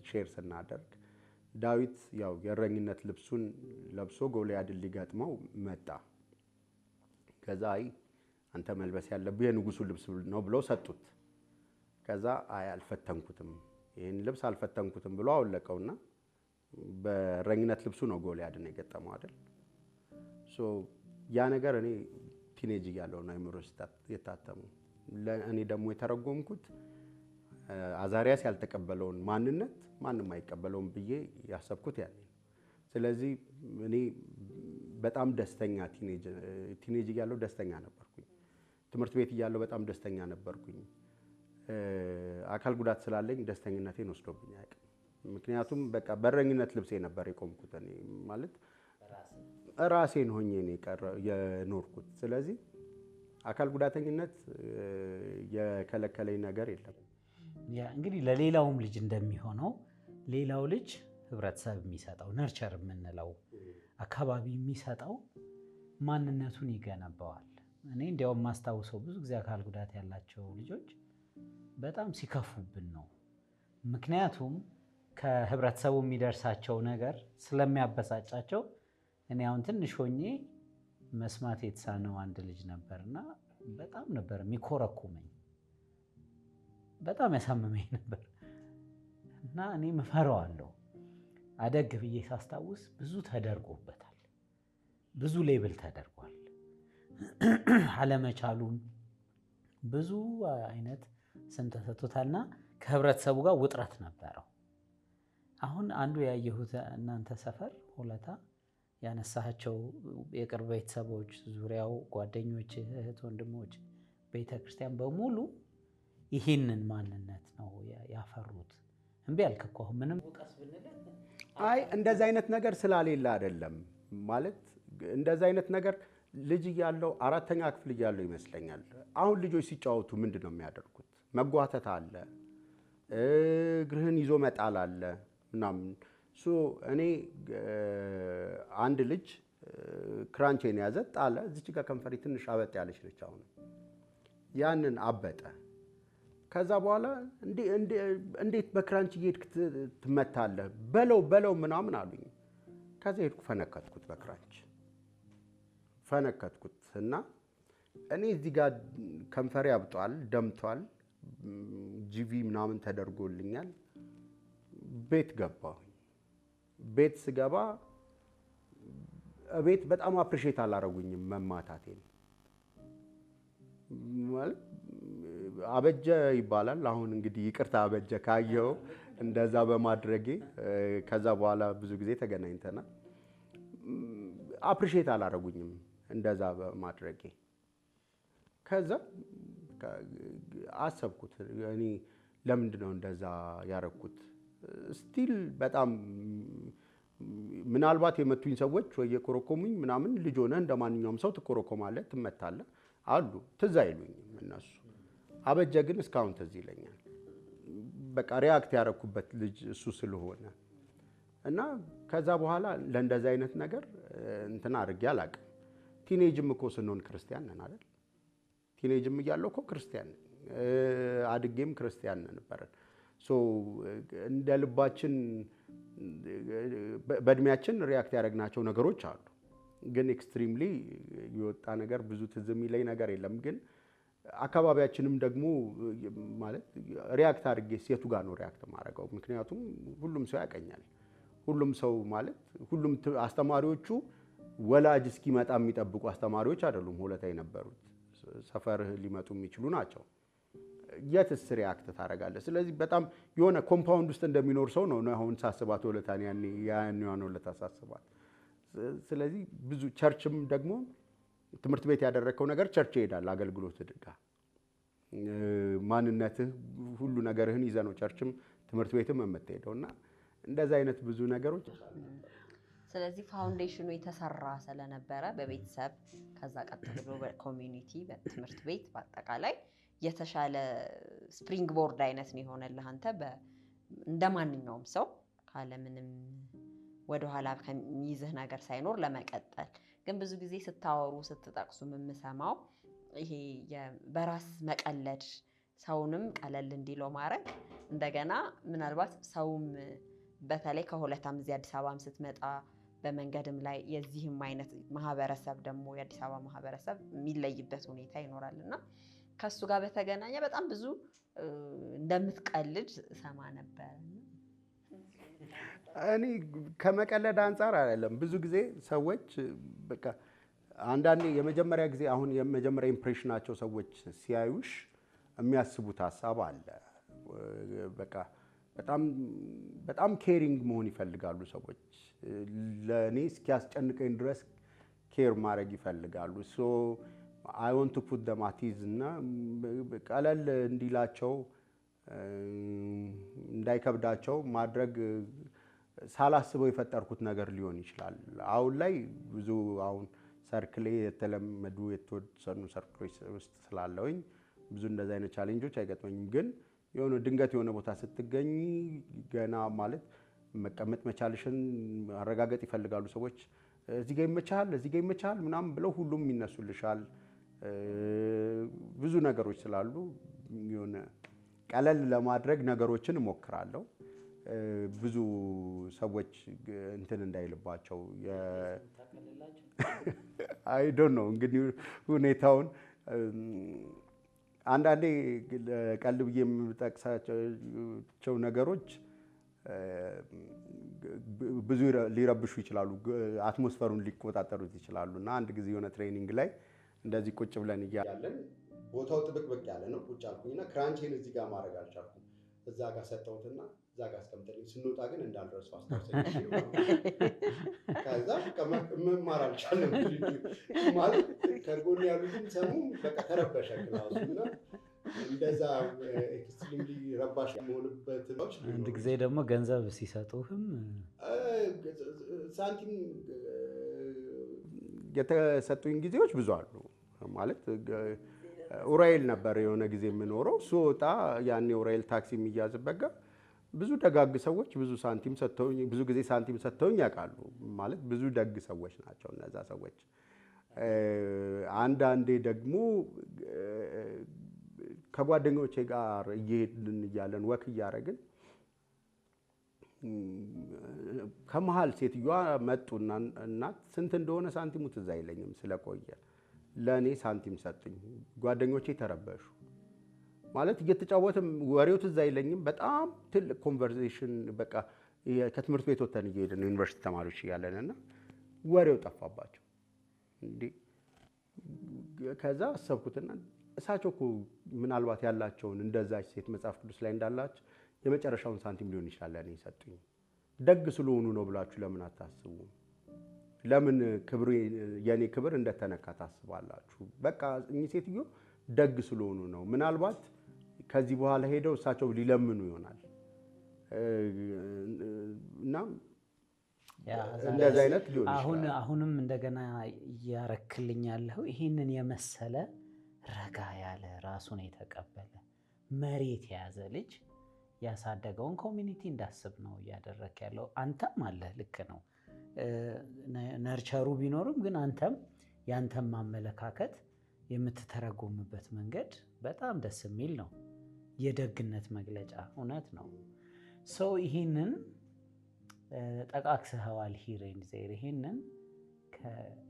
Speaker 2: ሼር ስናደርግ ዳዊት ያው የእረኝነት ልብሱን ለብሶ ጎልያድን ሊገጥመው መጣ። ከዛ አንተ መልበስ ያለብህ የንጉሱ ልብስ ነው ብለው ሰጡት። ከዛ አልፈተንኩትም፣ ይሄን ልብስ አልፈተንኩትም ብሎ አወለቀውና በእረኝነት ልብሱ ነው ጎልያድን የገጠመው አይደል? ያ ነገር እኔ ቲኔጅ እያለሁ ነው አይምሮ የታተመው። እኔ ደግሞ የተረጎምኩት አዛሪያስ ያልተቀበለውን ማንነት ማንም አይቀበለውም ብዬ ያሰብኩት ያኔ። ስለዚህ እኔ በጣም ደስተኛ ቲኔጅ እያለሁ ደስተኛ ነበርኩኝ። ትምህርት ቤት እያለሁ በጣም ደስተኛ ነበርኩኝ። አካል ጉዳት ስላለኝ ደስተኝነቴን ወስዶብኝ አያውቅም። ምክንያቱም በቃ በእረኝነት ልብሴ ነበር የቆምኩት እኔ ማለት ራሴን ሆኜ ነው የኖርኩት። ስለዚህ አካል ጉዳተኝነት የከለከለኝ ነገር የለም።
Speaker 1: ያ እንግዲህ ለሌላውም ልጅ እንደሚሆነው ሌላው ልጅ ህብረተሰብ የሚሰጠው ነርቸር የምንለው አካባቢ የሚሰጠው ማንነቱን ይገነባዋል። እኔ እንዲያውም ማስታውሰው ብዙ ጊዜ አካል ጉዳት ያላቸው ልጆች በጣም ሲከፉብን ነው። ምክንያቱም ከህብረተሰቡ የሚደርሳቸው ነገር ስለሚያበሳጫቸው። እኔ አሁን ትንሽ ሆኜ መስማት የተሳነው አንድ ልጅ ነበርና በጣም ነበር የሚኮረኩመኝ፣ በጣም ያሳመመኝ ነበር እና እኔ እፈራዋለሁ። አደግ ብዬ ሳስታውስ ብዙ ተደርጎበታል፣ ብዙ ሌብል ተደርጓል። አለመቻሉን ብዙ አይነት ስም ተሰጥቶታልና ከህብረተሰቡ ጋር ውጥረት ነበረው። አሁን አንዱ ያየሁት እናንተ ሰፈር ሆለታ ያነሳቸው የቅርብ ቤተሰቦች፣ ዙሪያው ጓደኞች፣ እህት ወንድሞች፣ ቤተክርስቲያን በሙሉ ይህንን ማንነት ነው ያፈሩት። እምቢ አልክ እኮ አሁን ምንም ውቀስ ብንል
Speaker 2: እንደዛ አይነት ነገር ስላሌለ አይደለም ማለት እንደዛ አይነት ነገር ልጅ እያለሁ 4ኛ ክፍል እያለሁ ይመስለኛል። አሁን ልጆች ሲጫወቱ ምንድን ነው የሚያደርጉት? መጓተት አለ፣ እግርህን ይዞ መጣል አለ ምናምን። እኔ አንድ ልጅ ክራንቼን ያዘ፣ ጣለ። እዚች ጋር ከንፈሬ ትንሽ አበጥ ያለች ነች። አሁን ያንን አበጠ። ከዛ በኋላ እንዴት በክራንች እየሄድክ ትመታለህ? በለው ምናምን አሉኝ። ከዛ ሄድኩ ፈነከትኩት፣ በክራንች ፈነከትኩት እና እኔ እዚህ ጋር ከንፈሬ አብጧል፣ ደምቷል፣ ጂቪ ምናምን ተደርጎልኛል። ቤት ገባሁ። ቤት ስገባ ቤት በጣም አፕሪሼት አላረጉኝም መማታቴን። ማለት አበጀ ይባላል። አሁን እንግዲህ ይቅርታ አበጀ ካየው እንደዛ በማድረጌ። ከዛ በኋላ ብዙ ጊዜ ተገናኝተናል። አፕሪሼት አላረጉኝም እንደዛ በማድረጌ። ከዛ አሰብኩት እኔ ለምንድን ነው እንደዛ ያረኩት? ስቲል በጣም ምናልባት የመቱኝ ሰዎች ወይ የኮረኮሙኝ ምናምን ልጅ ሆነህ እንደማንኛውም ሰው ትኮረኮማለህ፣ ትመታለህ አሉ። ትዝ አይሉኝም እነሱ። አበጀ ግን እስካሁን ትዝ ይለኛል። በቃ ሪያክት ያረኩበት ልጅ እሱ ስለሆነ እና ከዛ በኋላ ለእንደዛ አይነት ነገር እንትን አድርጌ አላውቅም። ቲኔጅም እኮ ስንሆን ክርስቲያን ነን አይደል? ቲኔጅም እያለሁ እኮ ክርስቲያን ነን፣ አድጌም ክርስቲያን ነበረን። እንደ ልባችን በእድሜያችን ሪያክት ያደረግናቸው ነገሮች አሉ። ግን ኤክስትሪምሊ የወጣ ነገር ብዙ ትዝ የሚለኝ ነገር የለም። ግን አካባቢያችንም ደግሞ ማለት ሪያክት አድርጌ የቱ ጋር ነው ሪያክት ማድረገው? ምክንያቱም ሁሉም ሰው ያቀኛል። ሁሉም ሰው ማለት ሁሉም አስተማሪዎቹ ወላጅ እስኪመጣ የሚጠብቁ አስተማሪዎች አይደሉም። ሆለታ የነበሩት ሰፈርህ ሊመጡ የሚችሉ ናቸው። የትስ ሪያክት ታደርጋለህ? ስለዚህ በጣም የሆነ ኮምፓውንድ ውስጥ እንደሚኖር ሰው ነው አሁን ሳስባት ሆለታን ያን ሆለታ ሳስባት። ስለዚህ ብዙ ቸርችም ደግሞ ትምህርት ቤት ያደረከው ነገር ቸርች ይሄዳል። አገልግሎት ድጋ ማንነትህ ሁሉ ነገርህን ይዘህ ነው ቸርችም ትምህርት ቤትም የምትሄደው እና እንደዛ አይነት ብዙ ነገሮች።
Speaker 3: ስለዚህ ፋውንዴሽኑ የተሰራ ስለነበረ በቤተሰብ ከዛ ቀጥሎ ብሎ በኮሚዩኒቲ በትምህርት ቤት በአጠቃላይ የተሻለ ስፕሪንግ ቦርድ አይነት ነው የሆነልህ። አንተ እንደ ማንኛውም ሰው ካለምንም ወደኋላ ከሚይዝህ ነገር ሳይኖር ለመቀጠል። ግን ብዙ ጊዜ ስታወሩ ስትጠቅሱ የምሰማው ይሄ በራስ መቀለድ፣ ሰውንም ቀለል እንዲለው ማድረግ፣ እንደገና ምናልባት ሰውም በተለይ ከሆለታም እዚህ አዲስ አበባም ስትመጣ በመንገድም ላይ የዚህም አይነት ማህበረሰብ ደግሞ የአዲስ አበባ ማህበረሰብ የሚለይበት ሁኔታ ይኖራል እና ከሱ ጋር በተገናኘ በጣም ብዙ እንደምትቀልድ ሰማ ነበር።
Speaker 2: እኔ ከመቀለድ አንጻር አይደለም። ብዙ ጊዜ ሰዎች በቃ አንዳንዴ የመጀመሪያ ጊዜ አሁን የመጀመሪያ ኢምፕሬሽናቸው ሰዎች ሲያዩሽ የሚያስቡት ሀሳብ አለ። በቃ በጣም ኬሪንግ መሆን ይፈልጋሉ ሰዎች። ለእኔ እስኪያስጨንቀኝ ድረስ ኬር ማድረግ ይፈልጋሉ። አይ ዋንት ቱ ፑት ዘም አት ኢዝ እና ቀለል እንዲላቸው እንዳይከብዳቸው ማድረግ ሳላስበው የፈጠርኩት ነገር ሊሆን ይችላል። አሁን ላይ ብዙ አሁን ሰርክሌ የተለመዱ የተወሰኑ ሰርክሎች ውስጥ ስላለውኝ ብዙ እንደዚህ አይነት ቻሌንጆች አይገጥመኝም። ግን የሆነ ድንገት የሆነ ቦታ ስትገኝ ገና ማለት መቀመጥ መቻልሽን ማረጋገጥ ይፈልጋሉ ሰዎች። እዚህ ጋር ይመቻል ምናምን ብለው ሁሉም ይነሱልሻል። ብዙ ነገሮች ስላሉ የሆነ ቀለል ለማድረግ ነገሮችን እሞክራለሁ። ብዙ ሰዎች እንትን እንዳይልባቸው አይ ዶንት ኖ እንግዲህ ሁኔታውን አንዳንዴ ቀልድ ብዬ የምጠቅሳቸው ነገሮች ብዙ ሊረብሹ ይችላሉ፣ አትሞስፈሩን ሊቆጣጠሩት ይችላሉ። እና አንድ ጊዜ የሆነ ትሬኒንግ ላይ እንደዚህ ቁጭ ብለን እያለን ቦታው ጥብቅብቅ ያለ ነው። ቁጭ አልኩኝና ክራንቼን እዚህ ጋር ማድረግ አልቻልኩም። እዛ ጋር ሰጠሁትና እዛ ጋር አስቀምጠልኝ። ስንወጣ ግን እንዳልረሳው አስታውሰኝ። ከዛ መማር አልቻለም ማለት ከጎን ያሉትን ሰሙ። በቃ ተረበሸ ክላሱና እንደዛ ኤክስትሪምሊ ረባሽ የሆነበት ነው።
Speaker 1: አንድ ጊዜ ደግሞ ገንዘብ ሲሰጡህም
Speaker 2: ሳንቲም የተሰጡኝ ጊዜዎች ብዙ አሉ። ማለት ኡራኤል ነበር የሆነ ጊዜ የምኖረው። ስወጣ ያኔ ኡራኤል ታክሲ የሚያዝበት ጋር ብዙ ደጋግ ሰዎች ብዙ ሳንቲም ሰጥተውኝ ብዙ ጊዜ ሳንቲም ሰጥተውኝ ያውቃሉ። ማለት ብዙ ደግ ሰዎች ናቸው እነዛ ሰዎች። አንዳንዴ ደግሞ ከጓደኞቼ ጋር እየሄድን እያለን ወክ እያደረግን ከመሃል ሴትዮዋ መጡና እናት ስንት እንደሆነ ሳንቲሙ ትዝ አይለኝም ስለቆየ ለእኔ ሳንቲም ሰጡኝ። ጓደኞቼ ተረበሹ። ማለት እየተጫወትም ወሬው ትዝ አይለኝም። በጣም ትልቅ ኮንቨርሴሽን በቃ ከትምህርት ቤት ወጥተን እየሄድን ዩኒቨርሲቲ ተማሪዎች እያለንና ወሬው ጠፋባቸው። እንዴ ከዛ አሰብኩትና እሳቸው እኮ ምናልባት ያላቸውን እንደዛች ሴት መጽሐፍ ቅዱስ ላይ እንዳላቸው የመጨረሻውን ሳንቲም ሊሆን ይችላል ለእኔ ሰጡኝ። ደግ ስለሆኑ ነው ብላችሁ ለምን አታስቡም? ለምን ክብር የኔ ክብር እንደተነካ ታስባላችሁ? በቃ እኚህ ሴትዮ ደግ ስለሆኑ ነው። ምናልባት ከዚህ በኋላ ሄደው እሳቸው ሊለምኑ ይሆናል እና እንደዚህ አይነት ሊሆን ይችላል።
Speaker 1: አሁንም እንደገና እያረክልኝ ያለው ይህንን የመሰለ ረጋ ያለ ራሱን የተቀበለ መሬት የያዘ ልጅ ያሳደገውን ኮሚኒቲ እንዳስብ ነው እያደረክ ያለው። አንተም አለ ልክ ነው ነርቸሩ ቢኖርም ግን አንተም ያንተም ማመለካከት የምትተረጎምበት መንገድ በጣም ደስ የሚል ነው። የደግነት መግለጫ እውነት ነው። ሰው ይህንን ጠቃቅሰኸዋል ሂር ኤንድ ዜር። ይህንን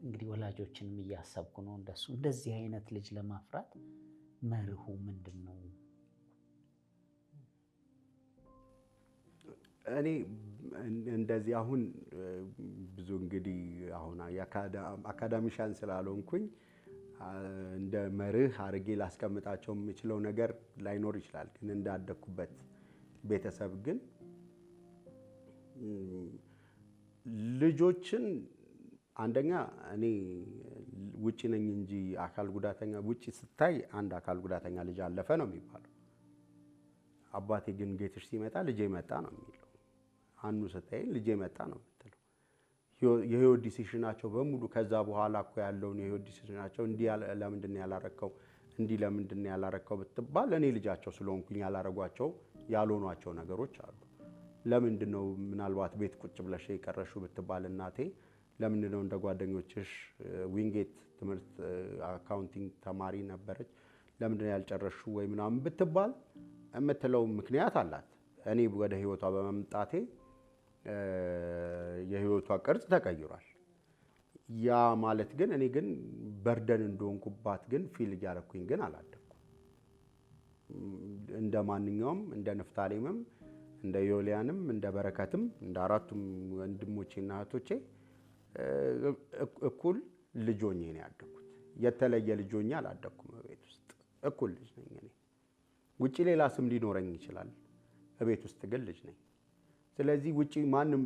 Speaker 1: እንግዲህ ወላጆችንም እያሰብኩ ነው እንደሱ እንደዚህ አይነት ልጅ ለማፍራት መርሁ ምንድን ነው?
Speaker 2: እኔ እንደዚህ አሁን ብዙ እንግዲህ አሁን አካዳሚሻን ስላልሆንኩኝ እንደ መርህ አድርጌ ላስቀምጣቸው የምችለው ነገር ላይኖር ይችላል። ግን እንዳደኩበት ቤተሰብ ግን ልጆችን አንደኛ እኔ ውጪ ነኝ እንጂ አካል ጉዳተኛ ውጪ ስታይ አንድ አካል ጉዳተኛ ልጅ አለፈ ነው የሚባለው። አባቴ ግን ጌትሽ ሲመጣ ልጄ መጣ ነው የሚለው። አኑ ስታይ ልጄ መጣ ነው የምትለው። የህይወት ዲሲሽናቸው በሙሉ ከዛ በኋላ እኮ ያለውን የህይወት ዲሲሽናቸው እንዲህ ለምንድን ነው ያላረከው እንዲህ ለምንድን ነው ያላረከው ብትባል እኔ ልጃቸው ስለሆንኩኝ ያላረጓቸው ያልሆኗቸው ነገሮች አሉ። ለምንድን ነው ምናልባት ቤት ቁጭ ብለሽ የቀረሽው ብትባል እናቴ ለምንድን ነው እንደ ጓደኞችሽ ዊንጌት ትምህርት አካውንቲንግ ተማሪ ነበረች ለምንድን ነው ያልጨረሽው ወይ ምናምን ብትባል የምትለው ምክንያት አላት። እኔ ወደ ህይወቷ በመምጣቴ የህይወቷ ቅርጽ ተቀይሯል። ያ ማለት ግን እኔ ግን በርደን እንደሆንኩባት ግን ፊል እያደረኩኝ ግን አላደኩም። እንደ ማንኛውም እንደ ንፍታሌምም እንደ ዮልያንም እንደ በረከትም እንደ አራቱም ወንድሞቼና እህቶቼ እኩል ልጅ ሆኜ ነው ያደኩት። የተለየ ልጅ ሆኜ አላደኩም። ቤት ውስጥ እኩል ልጅ ነኝ እኔ። ውጪ ሌላ ስም ሊኖረኝ ይችላል፣ ቤት ውስጥ ግን ልጅ ነኝ። ስለዚህ ውጪ ማንም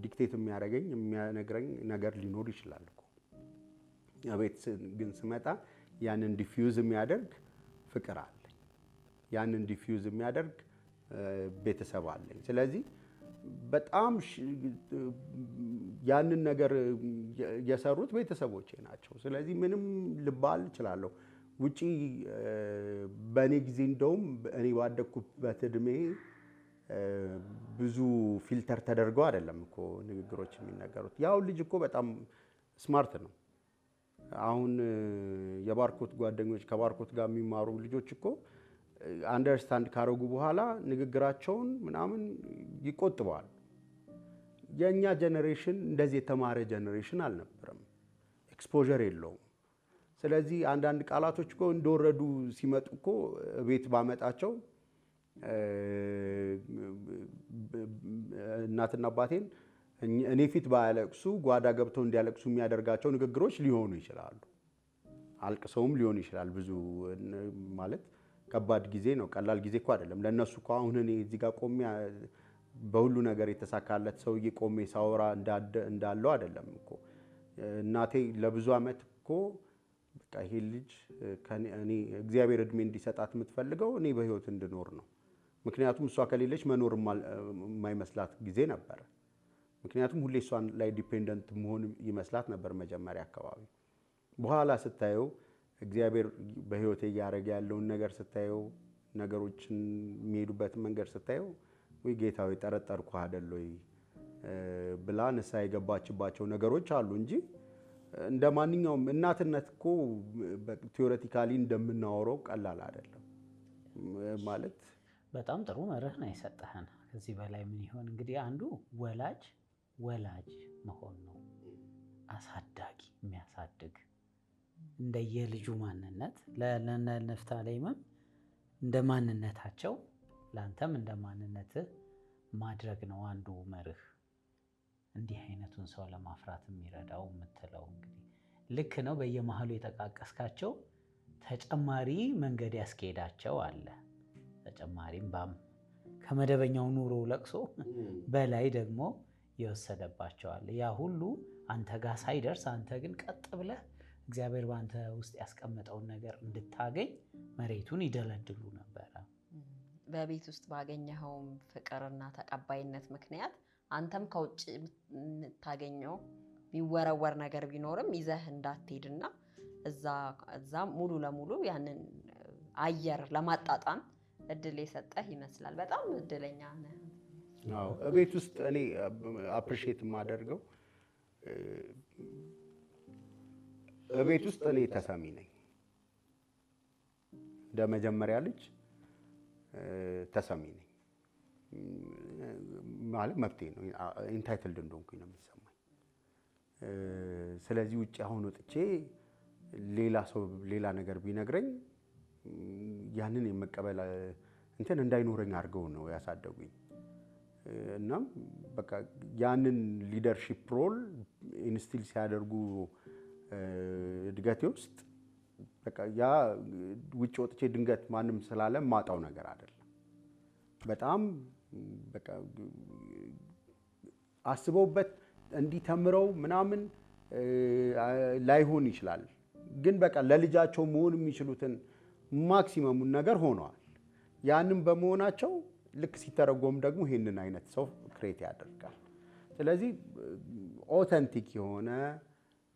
Speaker 2: ዲክቴት የሚያደርገኝ የሚያነግረኝ ነገር ሊኖር ይችላል እኮ። ቤት ግን ስመጣ ያንን ዲፊውዝ የሚያደርግ ፍቅር አለኝ፣ ያንን ዲፊውዝ የሚያደርግ ቤተሰብ አለኝ። ስለዚህ በጣም ያንን ነገር የሰሩት ቤተሰቦቼ ናቸው። ስለዚህ ምንም ልባል እችላለሁ። ውጪ በእኔ ጊዜ እንደውም እኔ ባደኩበት እድሜ ብዙ ፊልተር ተደርገው አይደለም እኮ ንግግሮች የሚነገሩት። ያው ልጅ እኮ በጣም ስማርት ነው። አሁን የባርኮት ጓደኞች ከባርኮት ጋር የሚማሩ ልጆች እኮ አንደርስታንድ ካረጉ በኋላ ንግግራቸውን ምናምን ይቆጥበዋል። የኛ ጀነሬሽን እንደዚህ የተማረ ጀነሬሽን አልነበረም። ኤክስፖዠር የለውም። ስለዚህ አንዳንድ ቃላቶች እኮ እንደወረዱ ሲመጡ እኮ ቤት ባመጣቸው እናትና አባቴን እኔ ፊት ባያለቅሱ ጓዳ ገብተው እንዲያለቅሱ የሚያደርጋቸው ንግግሮች ሊሆኑ ይችላሉ። አልቅሰውም ሊሆን ይችላል። ብዙ ማለት ከባድ ጊዜ ነው፣ ቀላል ጊዜ እኮ አይደለም ለነሱ እኮ። አሁን እኔ እዚህ ጋር ቆሜ በሁሉ ነገር የተሳካለት ሰውዬ ቆሜ ሳወራ እንዳለው አይደለም እኮ። እናቴ ለብዙ ዓመት እኮ በቃ ይሄ ልጅ እኔ እግዚአብሔር እድሜ እንዲሰጣት የምትፈልገው እኔ በህይወት እንድኖር ነው። ምክንያቱም እሷ ከሌለች መኖር የማይመስላት ጊዜ ነበረ። ምክንያቱም ሁሌ እሷን ላይ ዲፔንደንት መሆን ይመስላት ነበር መጀመሪያ አካባቢ። በኋላ ስታየው እግዚአብሔር በህይወቴ እያደረገ ያለውን ነገር ስታየው፣ ነገሮችን የሚሄዱበትን መንገድ ስታየው ወይ ጌታ ሆይ ጠረጠርኩህ አይደል ወይ ብላ ንስሐ የገባችባቸው ነገሮች አሉ እንጂ እንደ ማንኛውም እናትነት እኮ ቲዮሬቲካሊ እንደምናወራው ቀላል አይደለም ማለት።
Speaker 1: በጣም ጥሩ መርህ ነው የሰጠህን። ከዚህ በላይ ምን ይሆን እንግዲህ አንዱ ወላጅ መሆን ነው። አሳዳጊ የሚያሳድግ እንደየልጁ ማንነት ለነፍታሌምም እንደ ማንነታቸው ለአንተም እንደ ማንነትህ ማድረግ ነው አንዱ መርህ። እንዲህ አይነቱን ሰው ለማፍራት የሚረዳው የምትለው እንግዲህ ልክ ነው። በየመሃሉ የጠቃቀስካቸው ተጨማሪ መንገድ ያስኬዳቸው አለ። ተጨማሪም ከመደበኛው ኑሮ ለቅሶ በላይ ደግሞ የወሰደባቸዋል። ያ ሁሉ አንተ ጋር ሳይደርስ አንተ ግን ቀጥ ብለህ እግዚአብሔር በአንተ ውስጥ ያስቀመጠውን ነገር እንድታገኝ መሬቱን ይደለድሉ ነበረ።
Speaker 3: በቤት ውስጥ ባገኘኸውም ፍቅርና ተቀባይነት ምክንያት አንተም ከውጭ የምታገኘው ቢወረወር ነገር ቢኖርም ይዘህ እንዳትሄድና እዛ ሙሉ ለሙሉ ያንን አየር ለማጣጣም እድል የሰጠህ ይመስላል። በጣም እድለኛ ነህ።
Speaker 2: አዎ፣ ቤት ውስጥ እኔ አፕሪሼት የማደርገው ቤት ውስጥ እኔ ተሰሚ ነኝ። እንደ መጀመሪያ ልጅ ተሰሚ ነኝ ማለት መብቴ ነው። ኢንታይትልድ እንደሆንኩኝ ነው የሚሰማኝ። ስለዚህ ውጭ አሁን ወጥቼ ሌላ ሰው ሌላ ነገር ቢነግረኝ ያንን የመቀበል እንትን እንዳይኖረኝ አድርገው ነው ያሳደጉኝ። እናም በቃ ያንን ሊደርሺፕ ሮል ኢንስቲል ሲያደርጉ እድገቴ ውስጥ በቃ ያ ውጭ ወጥቼ ድንገት ማንም ስላለ ማጣው ነገር አይደለም። በጣም በቃ አስበውበት እንዲተምረው ምናምን ላይሆን ይችላል፣ ግን በቃ ለልጃቸው መሆን የሚችሉትን ማክሲመሙን ነገር ሆነዋል። ያንን በመሆናቸው ልክ ሲተረጎም ደግሞ ይሄንን አይነት ሰው ክሬት ያደርጋል። ስለዚህ ኦተንቲክ የሆነ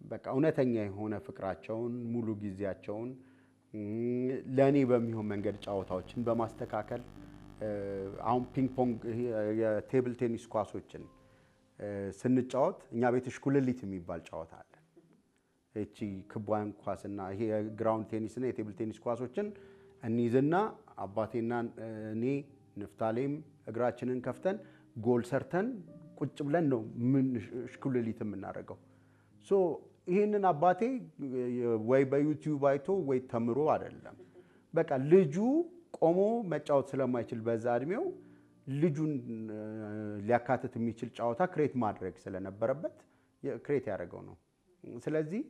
Speaker 2: በቃ እውነተኛ የሆነ ፍቅራቸውን ሙሉ ጊዜያቸውን ለእኔ በሚሆን መንገድ ጨዋታዎችን በማስተካከል አሁን ፒንግ ፖንግ የቴብል ቴኒስ ኳሶችን ስንጫወት እኛ ቤት እሽኩልሊት የሚባል ጨዋታ አለ። እቺ ክቧን ኳስና ይሄ የግራውንድ ቴኒስና የቴብል ቴኒስ ኳሶችን እንይዝና አባቴና እኔ ንፍታሌም እግራችንን ከፍተን ጎል ሰርተን ቁጭ ብለን ነው ምን እሽኩልሊት የምናደርገው። ሶ ይሄንን አባቴ ወይ በዩቲዩብ አይቶ ወይ ተምሮ አይደለም። በቃ ልጁ ቆሞ መጫወት ስለማይችል በዛ እድሜው ልጁን ሊያካትት የሚችል ጨዋታ ክሬት ማድረግ ስለነበረበት ክሬት ያደረገው ነው። ስለዚህ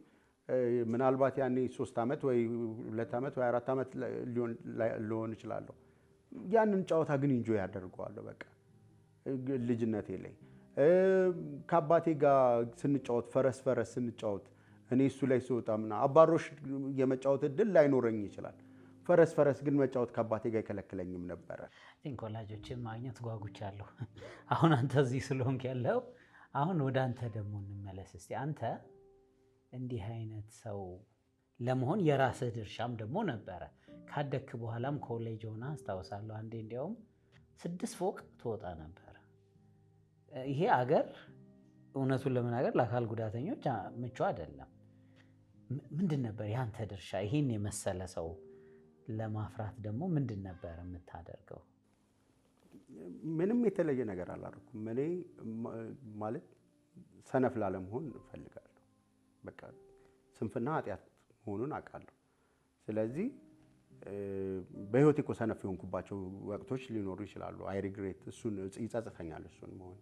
Speaker 2: ምናልባት ያኔ 3 ዓመት ወይ 2 ዓመት ወይ 4 ዓመት ሊሆን ይችላል። ያንን ጨዋታ ግን ኢንጆይ ያደርገዋለሁ። በቃ ልጅነቴ ላይ ከአባቴ ጋር ስንጫወት ፈረስ ስንጫወት እኔ እሱ ላይ ስወጣምና አባሮሽ የመጫወት እድል ላይኖረኝ ይችላል። ፈረስ ግን መጫወት ከአባቴ ጋር አይከለክለኝም ነበረ።
Speaker 1: ወላጆችን ማግኘት ጓጉቻለሁ። አሁን አንተ እዚህ ስለሆንክ ያለው አሁን ወደ አንተ ደግሞ እንመለስ እስቲ። አንተ እንዲህ አይነት ሰው ለመሆን የራስህ ድርሻም ደግሞ ነበረ። ካደግክ በኋላም ኮሌጅ ሆና አስታውሳለሁ። አንዴ እንዲያውም 6 ፎቅ ትወጣ ነበር። ይሄ አገር እውነቱን ለመናገር ለአካል ጉዳተኞች ምቹ አይደለም። ምንድን ነበር ያንተ ድርሻ? ይሄን የመሰለ ሰው ለማፍራት ደግሞ ምንድን ነበር የምታደርገው?
Speaker 2: ምንም የተለየ ነገር አላደረኩም። እኔ ማለት ሰነፍ ላለመሆን እፈልጋለሁ። በቃ ስንፍና ኃጢአት መሆኑን አውቃለሁ። ስለዚህ በህይወቴ እኮ ሰነፍ የሆንኩባቸው ወቅቶች ሊኖሩ ይችላሉ። አይ ሪግሬት፣ እሱን ይጸጽተኛል እሱን መሆን።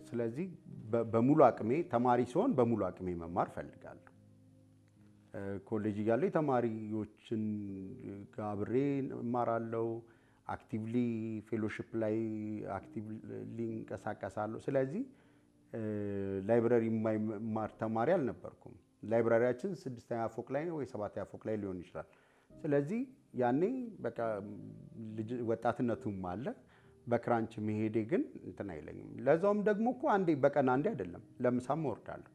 Speaker 2: ስለዚህ በሙሉ አቅሜ ተማሪ ሲሆን በሙሉ አቅሜ መማር እፈልጋለሁ። ኮሌጅ እያለሁ የተማሪዎችን አብሬ እማራለሁ። አክቲቭሊ ፌሎሺፕ ላይ አክቲቭሊ እንቀሳቀሳለሁ። ስለዚህ ላይብረሪ የማይማር ተማሪ አልነበርኩም። ላይብረሪያችን 6ኛ ፎቅ ላይ ወይ 7ኛ ፎቅ ላይ ሊሆን ይችላል። ስለዚህ ያኔ በቃ ወጣትነቱም አለ። በክራንች መሄዴ ግን እንትን አይለኝም። ለዛውም ደግሞ እኮ በቀን አንዴ አይደለም ለምሳም እወርዳለሁ።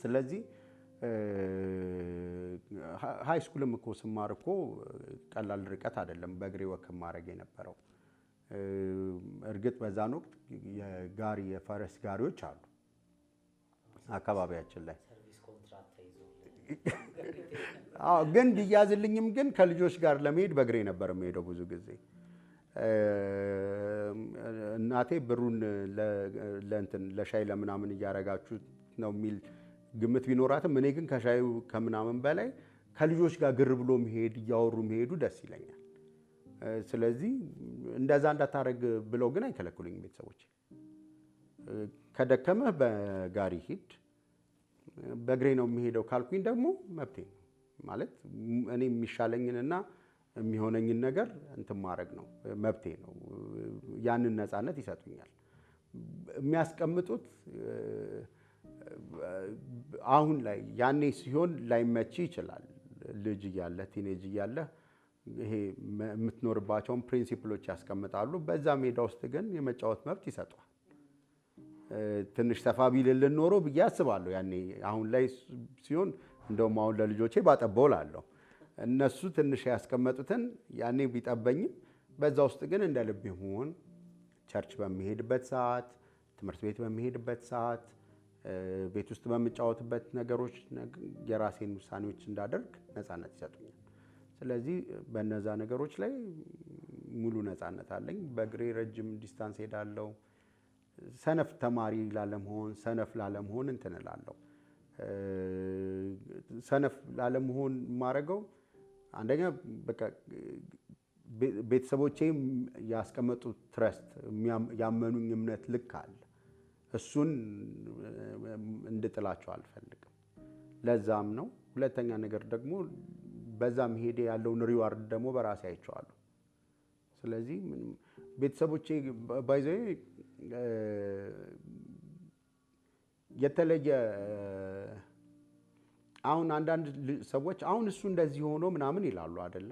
Speaker 2: ስለዚህ ሃይ ስኩልም እኮ ስማር እኮ ቀላል ርቀት አይደለም በእግሬ ወክ ማድረግ የነበረው። እርግጥ በዛን ወቅት የፈረስ ጋሪዎች አሉ አካባቢያችን ላይ። ግን ቢያዝልኝም ግን ከልጆች ጋር ለመሄድ በእግሬ ነበር የምሄደው ብዙ ጊዜ። እናቴ ብሩን ለሻይ ለምናምን እያረጋችሁ ነው የሚል ግምት ቢኖራትም እኔ ግን ከሻዩ ከምናምን በላይ ከልጆች ጋር ግር ብሎ መሄድ እያወሩ መሄዱ ደስ ይለኛል። ስለዚህ እንደዛ እንዳታረግ ብለው ግን አይከለክሉኝም ቤተሰቦች። ከደከመህ በጋሪ ሂድ፣ በእግሬ ነው የሚሄደው ካልኩኝ ደግሞ መብቴ ነው ማለት እኔ የሚሻለኝንና የሚሆነኝን ነገር እንትን ማድረግ ነው መብቴ ነው። ያንን ነፃነት ይሰጡኛል። የሚያስቀምጡት አሁን ላይ ያኔ ሲሆን ላይመች ይችላል። ልጅ እያለ ቲኔጅ እያለ ይሄ የምትኖርባቸውን ፕሪንሲፕሎች ያስቀምጣሉ። በዛ ሜዳ ውስጥ ግን የመጫወት መብት ይሰጧል። ትንሽ ሰፋ ቢልልን ኖሮ ብዬ አስባለሁ ያኔ። አሁን ላይ ሲሆን እንደውም አሁን ለልጆቼ ባጠበው እላለሁ። እነሱ ትንሽ ያስቀመጡትን ያኔ ቢጠበኝም በዛ ውስጥ ግን እንደ ልቤ መሆን፣ ቸርች በሚሄድበት ሰዓት፣ ትምህርት ቤት በሚሄድበት ሰዓት፣ ቤት ውስጥ በምጫወትበት ነገሮች የራሴን ውሳኔዎች እንዳደርግ ነፃነት ይሰጡኛል። ስለዚህ በነዛ ነገሮች ላይ ሙሉ ነፃነት አለኝ። በእግሬ ረጅም ዲስታንስ ሄዳለሁ። ሰነፍ ተማሪ ላለመሆን ሰነፍ ላለመሆን እንትን እላለሁ። ሰነፍ ላለመሆን የማደርገው አንደኛ በቃ ቤተሰቦቼ ያስቀመጡት ትረስት ያመኑኝ እምነት ልክ አለ። እሱን እንድጥላቸው አልፈልግም። ለዛም ነው። ሁለተኛ ነገር ደግሞ በዛ መሄዴ ያለውን ሪዋርድ ደግሞ በራሴ አይቼዋለሁ። ስለዚህ ቤተሰቦቼ ባይዘይ የተለየ አሁን አንዳንድ ሰዎች አሁን እሱ እንደዚህ ሆኖ ምናምን ይላሉ አይደለ?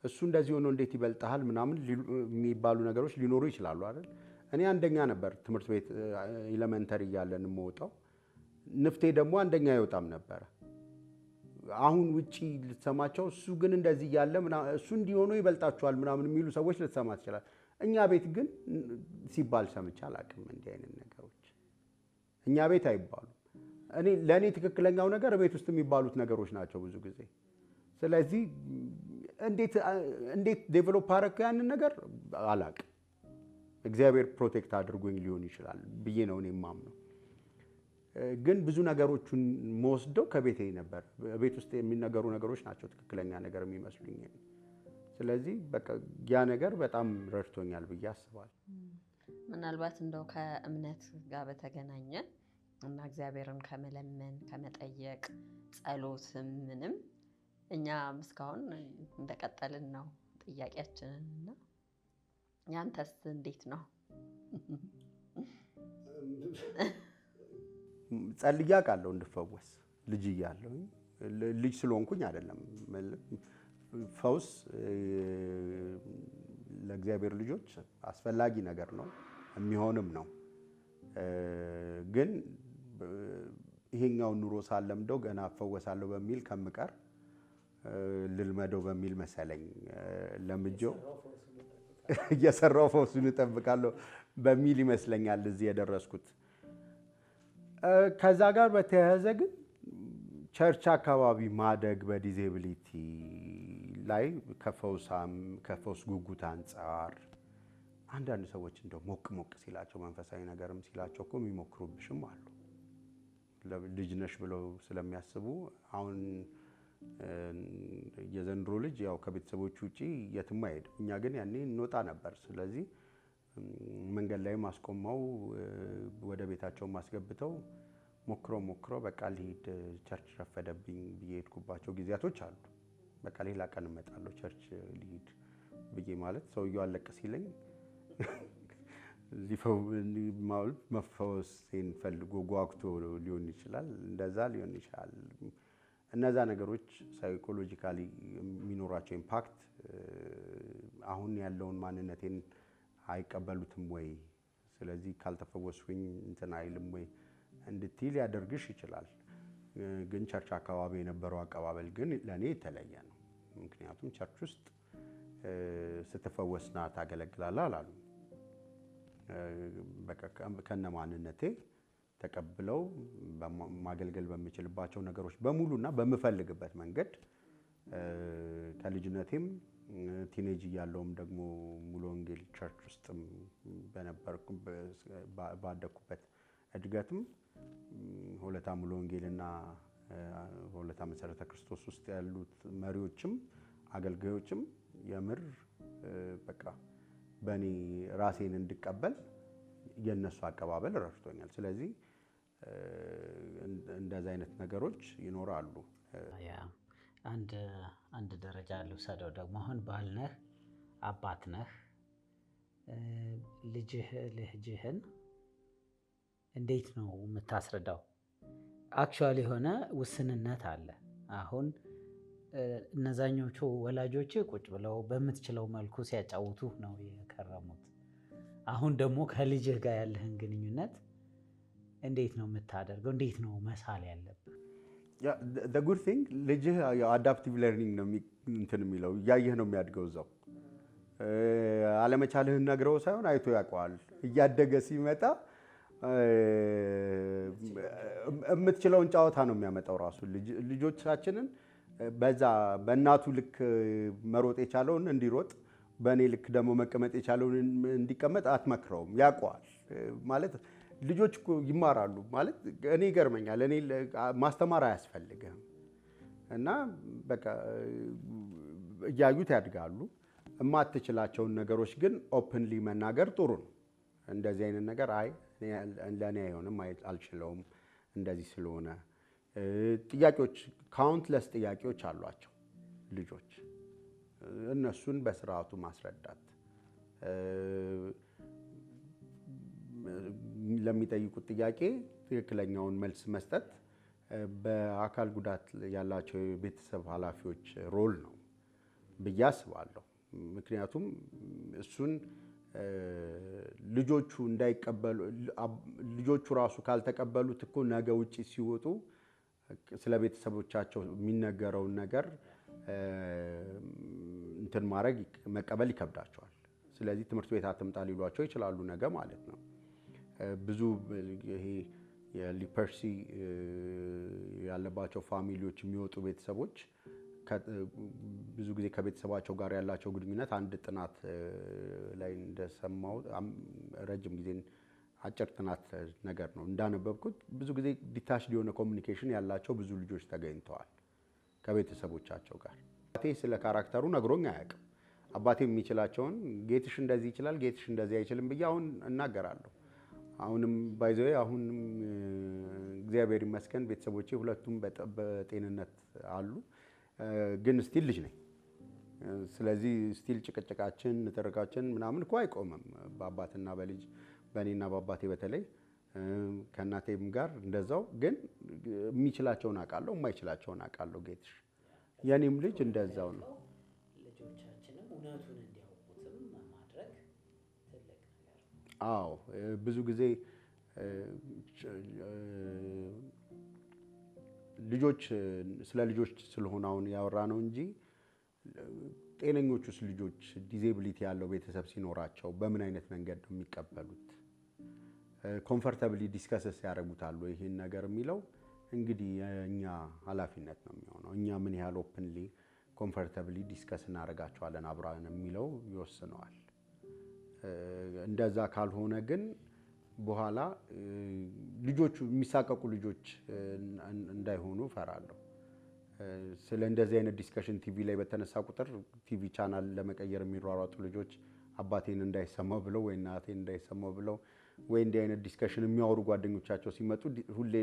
Speaker 2: እሱ እንደዚህ ሆኖ እንዴት ይበልጣል ምናምን የሚባሉ ነገሮች ሊኖሩ ይችላሉ አይደል? እኔ አንደኛ ነበር ትምህርት ቤት ኤሌመንተሪ እያለን የምወጣው። ንፍቴ ደግሞ አንደኛ አይወጣም ነበር። አሁን ውጪ ልትሰማቸው እሱ ግን እንደዚህ እያለ እሱ እንዲሆኑ ይበልጣቸዋል ምናምን የሚሉ ሰዎች ልትሰማ ትችላል። እኛ ቤት ግን ሲባል ሰምቼ አላውቅም። እንዲህ አይነት ነገሮች እኛ ቤት አይባሉም። ለእኔ ትክክለኛው ነገር ቤት ውስጥ የሚባሉት ነገሮች ናቸው ብዙ ጊዜ። ስለዚህ እንዴት ዴቨሎፕ አደረግኩ ያንን ነገር አላውቅም። እግዚአብሔር ፕሮቴክት አድርጎኝ ሊሆን ይችላል ብዬ ነው እኔ የማምነው። ግን ብዙ ነገሮችን መወስደው ከቤቴ ነበር። ቤት ውስጥ የሚነገሩ ነገሮች ናቸው ትክክለኛ ነገር የሚመስሉኝ። ስለዚህ በቃ ያ ነገር በጣም ረድቶኛል ብዬ አስባለሁ።
Speaker 3: ምናልባት እንደው ከእምነት ጋር በተገናኘ እና እግዚአብሔርን ከመለመን ከመጠየቅ ጸሎትም ምንም እኛ እስካሁን እንደቀጠልን ነው ጥያቄያችንን እና ያንተስ እንዴት ነው?
Speaker 2: ጸልዬ አውቃለሁ እንድፈወስ ልጅ እያለሁ። ልጅ ስለሆንኩኝ አይደለም። ፈውስ ለእግዚአብሔር ልጆች አስፈላጊ ነገር ነው፣ የሚሆንም ነው። ግን ይሄኛውን ኑሮ ሳለምደው ገና እፈወሳለሁ በሚል ከምቀር ልልመደው በሚል መሰለኝ ለምጄው እየሰራው ፈውሱን እጠብቃለሁ በሚል ይመስለኛል እዚህ የደረስኩት። ከዛ ጋር በተያያዘ ግን ቸርች አካባቢ ማደግ በዲዜቢሊቲ ላይ ከፈውስ ጉጉት አንጻር አንዳንድ ሰዎች እንደው ሞቅ ሲላቸው መንፈሳዊ ነገርም ሲላቸው እኮ የሚሞክሩብሽም አሉ። ልጅ ነሽ ብለው ስለሚያስቡ አሁን የዘንድሮ ልጅ ያው ከቤተሰቦች ውጪ የትም አይሄድም። እኛ ግን ያኔ እንወጣ ነበር። ስለዚህ መንገድ ላይ ማስቆመው ወደ ቤታቸው ማስገብተው ሞክሮ በቃ ልሂድ ቸርች ረፈደብኝ ብዬ ሄድኩባቸው ጊዜያቶች አሉ። በቃ ሌላ ቀን እመጣለሁ ቸርች ልሂድ ብዬ ማለት ሰውየው አለቀ ሲለኝ መፈወሴን ፈልጎ ጓጉቶ ሊሆን ይችላል። እንደዛ ሊሆን ይችላል። እነዛ ነገሮች ሳይኮሎጂካሊ የሚኖራቸው ኢምፓክት አሁን ያለውን ማንነቴን አይቀበሉትም ወይ? ስለዚህ ካልተፈወስኩኝ እንትን አይልም ወይ እንድትይ ሊያደርግሽ ይችላል። ግን ቸርች አካባቢ የነበረው አቀባበል ግን ለእኔ የተለየ ነው። ምክንያቱም ቸርች ውስጥ ስትፈወስና ታገለግላለህ አላሉ። ከነ ማንነቴ ተቀብለው ማገልገል በምችልባቸው ነገሮች በሙሉና በምፈልግበት መንገድ ከልጅነቴም ቲኔጅ እያለውም ደግሞ ሙሉ ወንጌል ቸርች ውስጥም በነበርኩ ባደኩበት እድገትም ሆለታ ሙሉ ወንጌልና ሆለታ መሰረተ ክርስቶስ ውስጥ ያሉት መሪዎችም አገልጋዮችም የምር በቃ በእኔ ራሴን እንድቀበል የነሱ አቀባበል ረድቶኛል። ስለዚህ እንደዛ አይነት ነገሮች ይኖራሉ።
Speaker 1: አንድ ደረጃ ልውሰደው ደግሞ አሁን ባል ነህ፣ አባት ነህ። ልጅህን እንዴት ነው የምታስረዳው? አክቹዋሊ የሆነ ውስንነት አለ። አሁን እነዛኞቹ ወላጆች ቁጭ ብለው በምትችለው መልኩ ሲያጫውቱ ነው የከረሙት። አሁን ደግሞ ከልጅህ ጋር ያለህን ግንኙነት እንዴት ነው የምታደርገው? እንዴት ነው መሳል ያለብህ?
Speaker 2: the good thing ልጅህ አዳፕቲቭ ለርኒንግ ነው እንትን የሚለው እያየህ ነው የሚያድገው እዛው። አለመቻልህን ነግረው ሳይሆን አይቶ ያውቀዋል። እያደገ ሲመጣ የምትችለውን ጨዋታ ነው የሚያመጣው ራሱ። ልጆቻችንን በዛ በእናቱ ልክ መሮጥ የቻለውን እንዲሮጥ በእኔ ልክ ደግሞ መቀመጥ የቻለውን እንዲቀመጥ አትመክረውም። ያውቀዋል ማለት ልጆች እኮ ይማራሉ ማለት እኔ ይገርመኛል። እኔ ማስተማር አያስፈልግም እና በቃ እያዩት ያድጋሉ። የማትችላቸውን ነገሮች ግን ኦፕንሊ መናገር ጥሩ ነው። እንደዚህ አይነት ነገር አይ ለእኔ አይሆንም፣ አልችለውም እንደዚህ ስለሆነ ጥያቄዎች ካውንትለስ ጥያቄዎች አሏቸው ልጆች። እነሱን በስርዓቱ ማስረዳት፣ ለሚጠይቁት ጥያቄ ትክክለኛውን መልስ መስጠት በአካል ጉዳት ያላቸው የቤተሰብ ኃላፊዎች ሮል ነው ብዬ አስባለሁ። ምክንያቱም እሱን ልጆቹ እንዳይቀበሉ ልጆቹ ራሱ ካልተቀበሉት እኮ ነገ ውጪ ሲወጡ ስለ ቤተሰቦቻቸው የሚነገረውን ነገር እንትን ማድረግ መቀበል ይከብዳቸዋል። ስለዚህ ትምህርት ቤት አትምጣ ሊሏቸው ይችላሉ ነገ ማለት ነው። ብዙ ይሄ የሊፐርሲ ያለባቸው ፋሚሊዎች የሚወጡ ቤተሰቦች ብዙ ጊዜ ከቤተሰባቸው ጋር ያላቸው ግንኙነት አንድ ጥናት ላይ እንደሰማው ረጅም ጊዜ አጭር ጥናት ነገር ነው እንዳነበብኩት ብዙ ጊዜ ዲታችድ የሆነ ኮሚኒኬሽን ያላቸው ብዙ ልጆች ተገኝተዋል ከቤተሰቦቻቸው ጋር። አባቴ ስለ ካራክተሩ ነግሮኝ አያውቅም። አባቴ የሚችላቸውን ጌትሽ እንደዚህ ይችላል፣ ጌትሽ እንደዚህ አይችልም ብዬ አሁን እናገራለሁ። አሁንም ባይዘው አሁንም እግዚአብሔር ይመስገን ቤተሰቦቼ ሁለቱም በጤንነት አሉ። ግን ስቲል ልጅ ነኝ። ስለዚህ ስቲል ጭቅጭቃችን ንትርካችን ምናምን እኮ አይቆምም። በአባትና በልጅ በእኔና በአባቴ በተለይ ከእናቴም ጋር እንደዛው። ግን የሚችላቸውን አውቃለሁ፣ የማይችላቸውን አውቃለሁ። ጌትሽ የኔም ልጅ እንደዛው ነው።
Speaker 1: ልጆቻችንም እውነቱን እንዲያውቁትም ማድረግ ትልቅ ነገር ነው።
Speaker 2: አዎ ብዙ ጊዜ ልጆች ስለ ልጆች ስለሆነ አሁን ያወራ ነው እንጂ ጤነኞቹስ ልጆች ዲዜቢሊቲ ያለው ቤተሰብ ሲኖራቸው በምን አይነት መንገድ ነው የሚቀበሉት? ኮምፎርታብሊ ዲስከስስ ያደርጉታል ይሄን ነገር የሚለው እንግዲህ የእኛ ኃላፊነት ነው የሚሆነው። እኛ ምን ያህል ኦፕንሊ ኮምፎርታብሊ ዲስከስ እናደርጋቸዋለን አብረን የሚለው ይወስነዋል። እንደዛ ካልሆነ ግን በኋላ ልጆቹ የሚሳቀቁ ልጆች እንዳይሆኑ ፈራለሁ። ስለ እንደዚህ አይነት ዲስከሽን ቲቪ ላይ በተነሳ ቁጥር ቲቪ ቻናል ለመቀየር የሚሯሯጡ ልጆች አባቴን እንዳይሰማው ብለው ወይ እናቴን እንዳይሰማው ብለው ወይ እንዲህ አይነት ዲስከሽን የሚያወሩ ጓደኞቻቸው ሲመጡ ሁሌ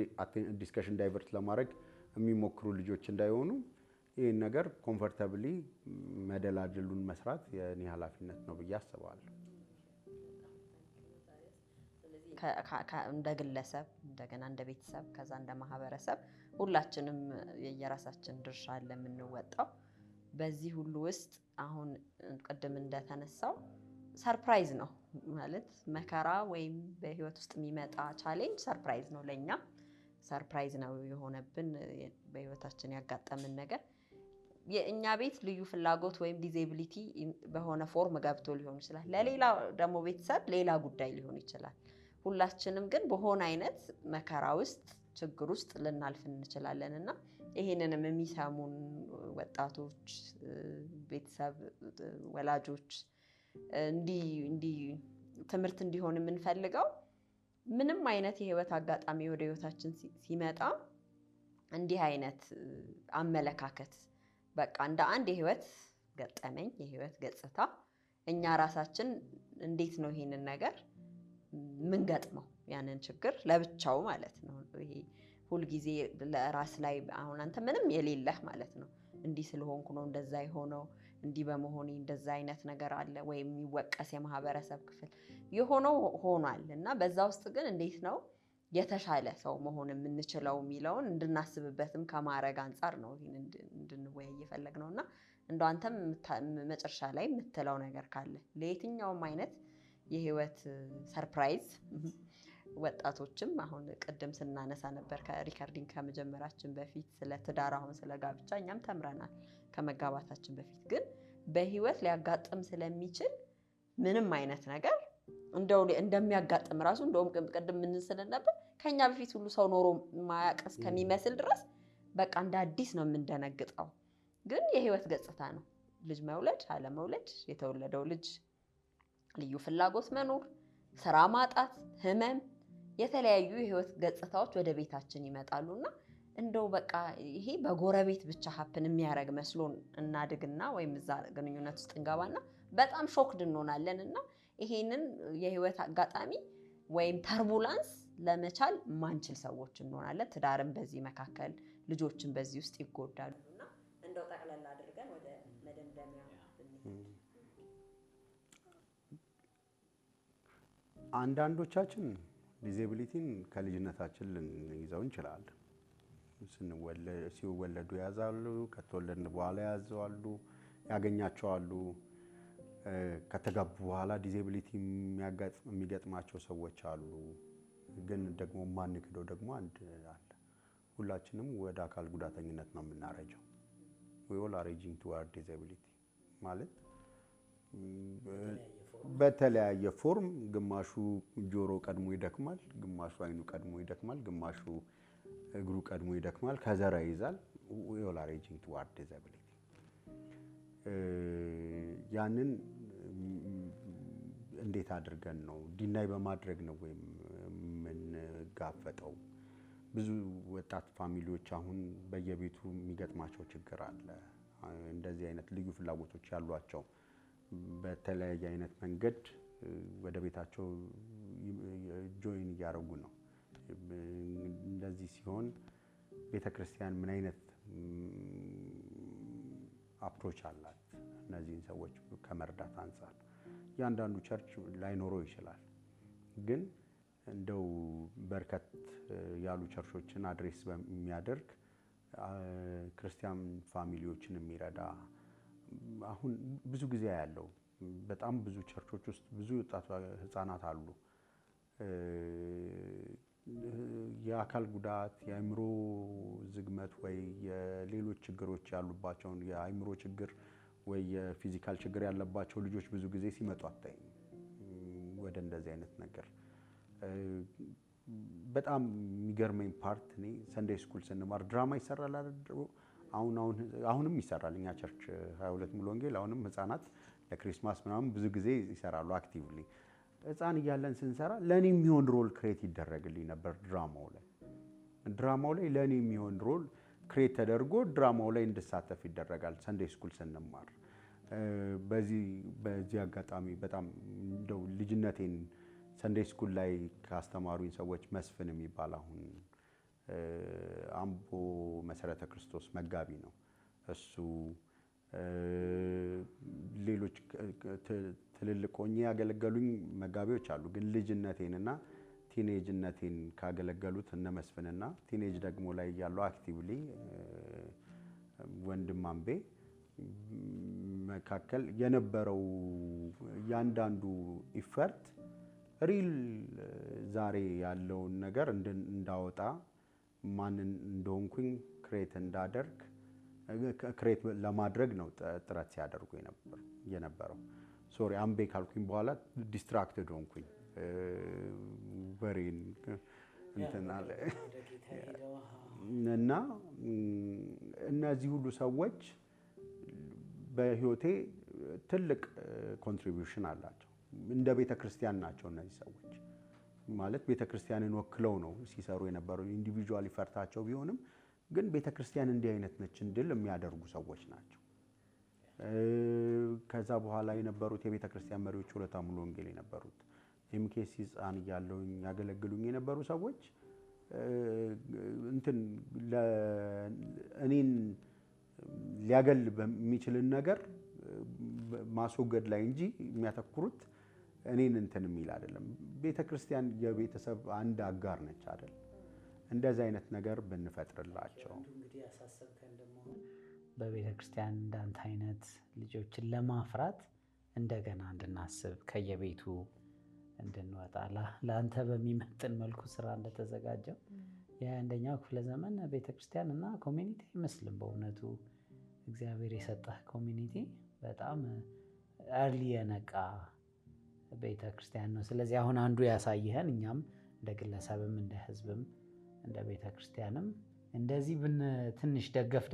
Speaker 2: ዲስከሽን ዳይቨርት ለማድረግ የሚሞክሩ ልጆች እንዳይሆኑ ይህን ነገር ኮምፎርታብሊ መደላድሉን መስራት የኔ ኃላፊነት ነው ብዬ አስባለሁ።
Speaker 3: እንደ ግለሰብ እንደገና እንደ ቤተሰብ ከዛ እንደ ማህበረሰብ ሁላችንም የየራሳችን ድርሻ አለ የምንወጣው። በዚህ ሁሉ ውስጥ አሁን ቅድም እንደተነሳው ሰርፕራይዝ ነው ማለት መከራ ወይም በህይወት ውስጥ የሚመጣ ቻሌንጅ ሰርፕራይዝ ነው ለኛ ሰርፕራይዝ ነው የሆነብን በህይወታችን ያጋጠመን ነገር የእኛ ቤት ልዩ ፍላጎት ወይም ዲዜቢሊቲ በሆነ ፎርም ገብቶ ሊሆን ይችላል ለሌላ ደግሞ ቤተሰብ ሌላ ጉዳይ ሊሆን ይችላል ሁላችንም ግን በሆነ አይነት መከራ ውስጥ ችግር ውስጥ ልናልፍ እንችላለን እና ይሄንንም የሚሰሙን ወጣቶች ቤተሰብ ወላጆች እንዲ ትምህርት እንዲሆን የምንፈልገው ምንም አይነት የህይወት አጋጣሚ ወደ ህይወታችን ሲመጣ እንዲህ አይነት አመለካከት በቃ እንደ አንድ የህይወት ገጠመኝ የህይወት ገጽታ እኛ ራሳችን እንዴት ነው ይሄንን ነገር ምን ገጥመው ያንን ችግር ለብቻው ማለት ነው ይሄ ሁሉ ጊዜ ለራስ ላይ አሁን አንተ ምንም የሌለህ ማለት ነው እንዲህ ስለሆንኩ ነው እንደዛ የሆነው እንዲህ በመሆኔ እንደዛ አይነት ነገር አለ ወይም የሚወቀስ የማህበረሰብ ክፍል የሆነው ሆኗል እና በዛ ውስጥ ግን እንዴት ነው የተሻለ ሰው መሆን የምንችለው የሚለውን እንድናስብበትም ከማረግ አንፃር ነው ይሄን እንድንወያይ የፈለግነውና እንደው አንተም መጨረሻ ላይ የምትለው ነገር ካለ ለየትኛውም አይነት የህይወት ሰርፕራይዝ ወጣቶችም አሁን ቅድም ስናነሳ ነበር ከሪካርዲንግ ከመጀመራችን በፊት ስለ ትዳር አሁን ስለ ጋብቻ እኛም ተምረናል ከመጋባታችን በፊት ግን በህይወት ሊያጋጥም ስለሚችል ምንም አይነት ነገር እንደው እንደሚያጋጥም ራሱ እንደውም ቅድም ምን ስለነበር ከኛ በፊት ሁሉ ሰው ኖሮ ማያቀስ ከሚመስል ድረስ በቃ እንደ አዲስ ነው የምንደነግጠው ግን የህይወት ገጽታ ነው ልጅ መውለድ አለ መውለድ የተወለደው ልጅ ልዩ ፍላጎት መኖር ስራ ማጣት ህመም የተለያዩ የህይወት ገጽታዎች ወደ ቤታችን ይመጣሉና እንደው በቃ ይሄ በጎረቤት ብቻ ሀፕን የሚያረግ መስሎን እናድግና ወይም እዛ ግንኙነት ውስጥ እንገባና በጣም ሾክድ እንሆናለንና ይሄንን የህይወት አጋጣሚ ወይም ተርቡላንስ ለመቻል ማንችል ሰዎች እንሆናለን ትዳርም በዚህ መካከል ልጆችን በዚህ ውስጥ ይጎዳሉና እንደው ጠቅለል አድርገን ወደ መደምደሚያ
Speaker 2: አንዳንዶቻችን ዲዜቢሊቲን ከልጅነታችን ልንይዘው እንችላለን ሲወለዱ ያዛሉ ከተወለድን በኋላ ያዘዋሉ ያገኛቸዋሉ ከተጋቡ በኋላ ዲዜቢሊቲ የሚገጥማቸው ሰዎች አሉ ግን ደግሞ ማንክደው ደግሞ አንድ አለ ሁላችንም ወደ አካል ጉዳተኝነት ነው የምናረጀው we all are aging toward disability ማለት በተለያየ ፎርም ግማሹ ጆሮ ቀድሞ ይደክማል ግማሹ አይኑ ቀድሞ ይደክማል ግማሹ እግሩ ቀድሞ ይደክማል ከዘራ ይዛል we all are aging toward disability ያንን እንዴት አድርገን ነው ዲናይ በማድረግ ነው ወይም ምን ጋፈጠው ብዙ ወጣት ፋሚሊዎች አሁን በየቤቱ የሚገጥማቸው ችግር አለ እንደዚህ አይነት ልዩ ፍላጎቶች ያሏቸው በተለያየ አይነት መንገድ ወደ ቤታቸው ጆይን ያደርጉ ነው እንደዚህ ሲሆን ቤተክርስቲያን ምን አይነት አፕሮች አላት እነዚህን ሰዎች ከመርዳት አንፃር ያንዳንዱ ቸርች ላይኖረው ይችላል ግን እንደው በርከት ያሉ ቸርቾችን አድሬስ በሚያደርግ ክርስቲያን ፋሚሊዎችን የሚረዳ አሁን ብዙ ጊዜ ያለው በጣም ብዙ ቸርቾች ውስጥ ብዙ ወጣት ህፃናት አሉ የአካል ጉዳት የአይምሮ ዝግመት ወይ የሌሎች ችግሮች ያሉባቸው የአይምሮ ችግር ወይ የፊዚካል ችግር ያለባቸው ልጆች ብዙ ጊዜ ሲመጡ አታይም ወደ እንደዚህ አይነት ነገር በጣም የሚገርመኝ ፓርት እኔ ሰንዴይ ስኩል ስንማር ድራማ ይሰራል አይደል አሁንም ይሰራል እኛ ቸርች 22 ሙሉ ወንጌል አሁንም ህፃናት ለክሪስማስ ምናምን ብዙ ጊዜ ይሰራሉ አክቲቭሊ ህፃን እያለን ስንሰራ ለኔ የሚሆን ሮል ክሬት ይደረግልኝ ነበር ድራማው ላይ ለኔ የሚሆን ሮል ክሬት ተደርጎ ድራማው ላይ እንድሳተፍ ይደረጋል ሰንዴይ ስኩል ስንማር በዚህ አጋጣሚ በጣም እንደው ልጅነቴን ሰንዴይ ስኩል ላይ ካስተማሩኝ ሰዎች መስፍን የሚባል አሁን አምቦ መሰረተ ክርስቶስ መጋቢ ነው እሱ ሌሎች ትልልቅ ሆኜ ያገለገሉኝ መጋቢዎች አሉ ግን ልጅነቴንና ቲኔጅነቴን ካገለገሉት እነ መስፍንና ቲኔጅ ደግሞ ላይ ያለው አክቲቭሊ ወንድም አንቤ መካከል የነበረው ያንዳንዱ ኢፈርት ሪል ዛሬ ያለውን ነገር እንዳወጣ ማን እንደሆንኩኝ ክሬት እንዳደርግ ክሬት ለማድረግ ነው ጥረት ሲያደርጉ የነበረው። ሶሪ አምቤ ካልኩኝ በኋላ ዲስትራክትድ ሆንኩኝ። በሬን እንትና እና እነዚህ ሁሉ ሰዎች በህይወቴ ትልቅ ኮንትሪቢዩሽን አላቸው። እንደ ቤተክርስቲያን ናቸው እነዚህ ሰዎች ማለት ቤተክርስቲያንን ወክለው ነው ሲሰሩ የነበረው። ኢንዲቪጁዋል ይፈርታቸው ቢሆንም ግን ቤተክርስቲያን እንዲህ አይነት ነች እንድል የሚያደርጉ ሰዎች ናቸው። ከዛ በኋላ የነበሩት የቤተክርስቲያን መሪዎች ሁለታ ሙሉ ወንጌል የነበሩት ኤምኬሲ ህፃን እያለሁኝ ያገለግሉኝ የነበሩ ሰዎች እንትን እኔን ሊያገል በሚችልን ነገር ማስወገድ ላይ እንጂ የሚያተኩሩት እኔን እንትን የሚል አይደለም። ቤተክርስቲያን የቤተሰብ አንድ አጋር ነች አይደል? እንደዚህ አይነት ነገር ብንፈጥርላቸው
Speaker 1: እንግዲህ ያሳሰብከን ደግሞ በቤተክርስቲያን እንዳንተ አይነት ልጆችን ለማፍራት እንደገና እንድናስብ ከየቤቱ እንድንወጣ ለአንተ በሚመጥን መልኩ ስራ እንደተዘጋጀው የ21ኛው ክፍለ ዘመን ቤተክርስቲያን እና ኮሚኒቲ አይመስልም። በእውነቱ እግዚአብሔር የሰጠህ ኮሚኒቲ በጣም አርሊ የነቃ ቤተክርስቲያን ነው። ስለዚህ አሁን አንዱ ያሳየህን እኛም እንደ ግለሰብም እንደ ህዝብም እንደ ቤተክርስቲያንም እንደዚህ ትንሽ ደገፍ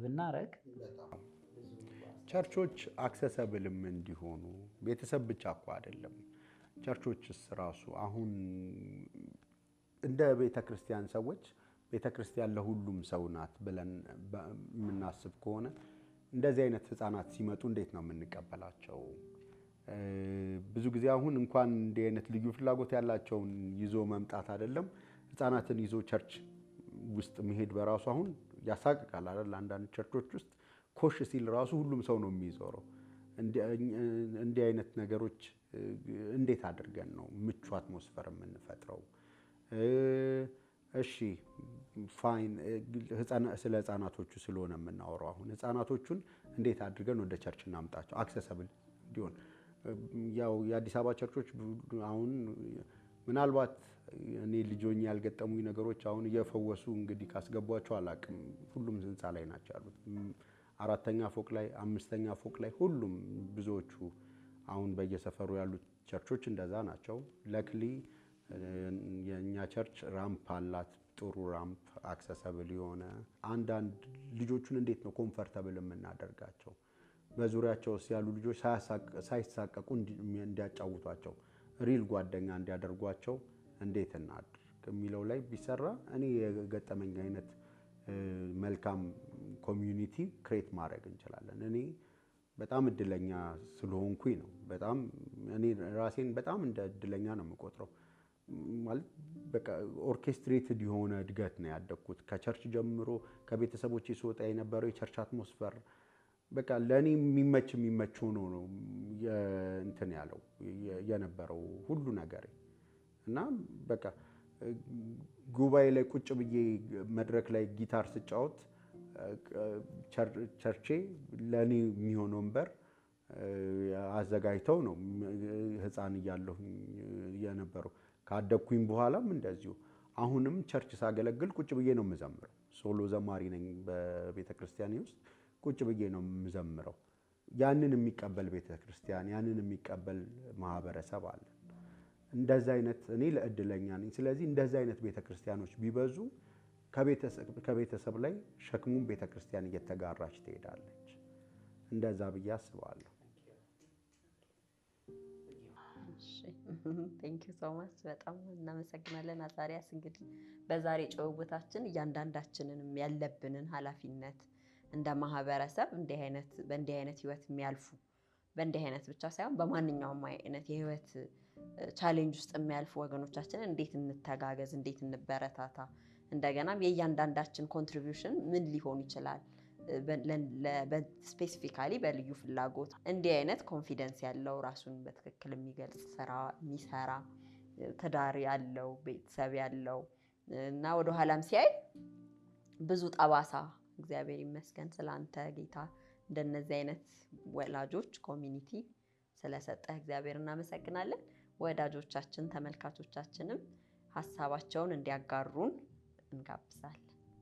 Speaker 1: ብናረግ
Speaker 2: ቸርቾች አክሰሰብልም እንዲሆኑ ቤተሰብ ብቻ እኮ አይደለም። ቸርቾችስ ራሱ አሁን እንደ ቤተክርስቲያን ሰዎች ቤተክርስቲያን ለሁሉም ሰው ናት ብለን የምናስብ ከሆነ እንደዚህ አይነት ህፃናት ሲመጡ እንዴት ነው የምንቀበላቸው? ብዙ ጊዜ አሁን እንኳን እንዲህ አይነት ልዩ ፍላጎት ያላቸውን ይዞ መምጣት አይደለም ህፃናትን ይዞ ቸርች ውስጥ መሄድ በራሱ አሁን ያሳቅቃል አይደል? አንዳንድ ቸርቾች ውስጥ ኮሽ ሲል ራሱ ሁሉም ሰው ነው የሚዞረው። እንዲህ አይነት ነገሮች እንዴት አድርገን ነው ምቹ አትሞስፈር የምንፈጥረው? እሺ ፋይን ስለ ህፃናቶቹ ስለሆነ የምናወራው አሁን ህፃናቶቹን እንዴት አድርገን ወደ ቸርች እናምጣቸው አክሰሰብል እንዲሆን? ያው የአዲስ አበባ ቸርቾች አሁን ምናልባት እኔ ልጆኝ ያልገጠሙኝ ነገሮች አሁን እየፈወሱ እንግዲህ ካስገቧቸው አላቅም። ሁሉም ህንፃ ላይ ናቸው ያሉት። 4ኛ ፎቅ ላይ 5ኛ ፎቅ ላይ ሁሉም ብዙዎቹ አሁን በየሰፈሩ ያሉት ቸርቾች እንደዛ ናቸው። ለክሊ የኛ ቸርች ራምፕ አላት፣ ጥሩ ራምፕ አክሰሰብል የሆነ። አንዳንድ ልጆቹን እንዴት ነው ኮምፎርታብል የምናደርጋቸው? በዙሪያቸው ያሉ ልጆች ሳይሳቀቁ እንዲያጫውቷቸው ሪል ጓደኛ እንዲያደርጓቸው እንዴት እናድርግ የሚለው ላይ ቢሰራ እኔ የገጠመኝ አይነት መልካም ኮሚዩኒቲ ክሬት ማድረግ እንችላለን። እኔ በጣም እድለኛ ስለሆንኩኝ ነው። በጣም እኔ ራሴን በጣም እንደ እድለኛ ነው የምቆጥረው። ማለት በቃ ኦርኬስትሬትድ የሆነ እድገት ነው ያደግኩት። ከቸርች ጀምሮ ከቤተሰቦቼ ስወጣ የነበረው የቸርች አትሞስፈር በቃ ለኔ የሚመች ሆኖ ነው እንትን ያለው የነበረው ሁሉ ነገር እና በቃ ጉባኤ ላይ ቁጭ ብዬ መድረክ ላይ ጊታር ስጫወት ቸርቼ ለኔ የሚሆን ወንበር አዘጋጅተው ነው ህፃን እያለሁ የነበረው። ካደግኩኝ በኋላም እንደዚሁ አሁንም ቸርች ሳገለግል ቁጭ ብዬ ነው የምዘምረው። ሶሎ ዘማሪ ነኝ በቤተክርስቲያን ውስጥ ቁጭ ብዬ ነው የምዘምረው። ያንን የሚቀበል ቤተክርስቲያን፣ ያንን የሚቀበል ማህበረሰብ አለ። እንደዛ አይነት እኔ ለእድለኛ ነኝ። ስለዚህ እንደዛ አይነት ቤተክርስቲያኖች ቢበዙ ከቤተሰብ ላይ ሸክሙን ቤተክርስቲያን እየተጋራች ትሄዳለች። እንደዛ ብዬ አስባለሁ።
Speaker 3: ቴንክ ዩ ሶ ማች በጣም እናመሰግናለን አዛሪያስ። እንግዲህ በዛሬ ጭውውታችን እያንዳንዳችንንም ያለብንን ኃላፊነት እንደ ማህበረሰብ በእንዲህ አይነት ህይወት የሚያልፉ በእንዲህ አይነት ብቻ ሳይሆን በማንኛውም አይነት የህይወት ቻሌንጅ ውስጥ የሚያልፉ ወገኖቻችንን እንዴት እንተጋገዝ፣ እንዴት እንበረታታ፣ እንደገናም የእያንዳንዳችን ኮንትሪቢዩሽን ምን ሊሆን ይችላል ስፔሲፊካሊ በልዩ ፍላጎት እንዲህ አይነት ኮንፊደንስ ያለው ራሱን በትክክል የሚገልጽ ስራ የሚሰራ ትዳር ያለው ቤተሰብ ያለው እና ወደ ኋላም ሲያይ ብዙ ጠባሳ እግዚአብሔር ይመስገን ስላንተ ጌታ እንደነዚህ አይነት ወላጆች ኮሚኒቲ ስለሰጠህ እግዚአብሔር እናመሰግናለን። ወዳጆቻችን ተመልካቾቻችንም ሀሳባቸውን እንዲያጋሩን እንጋብዛለን።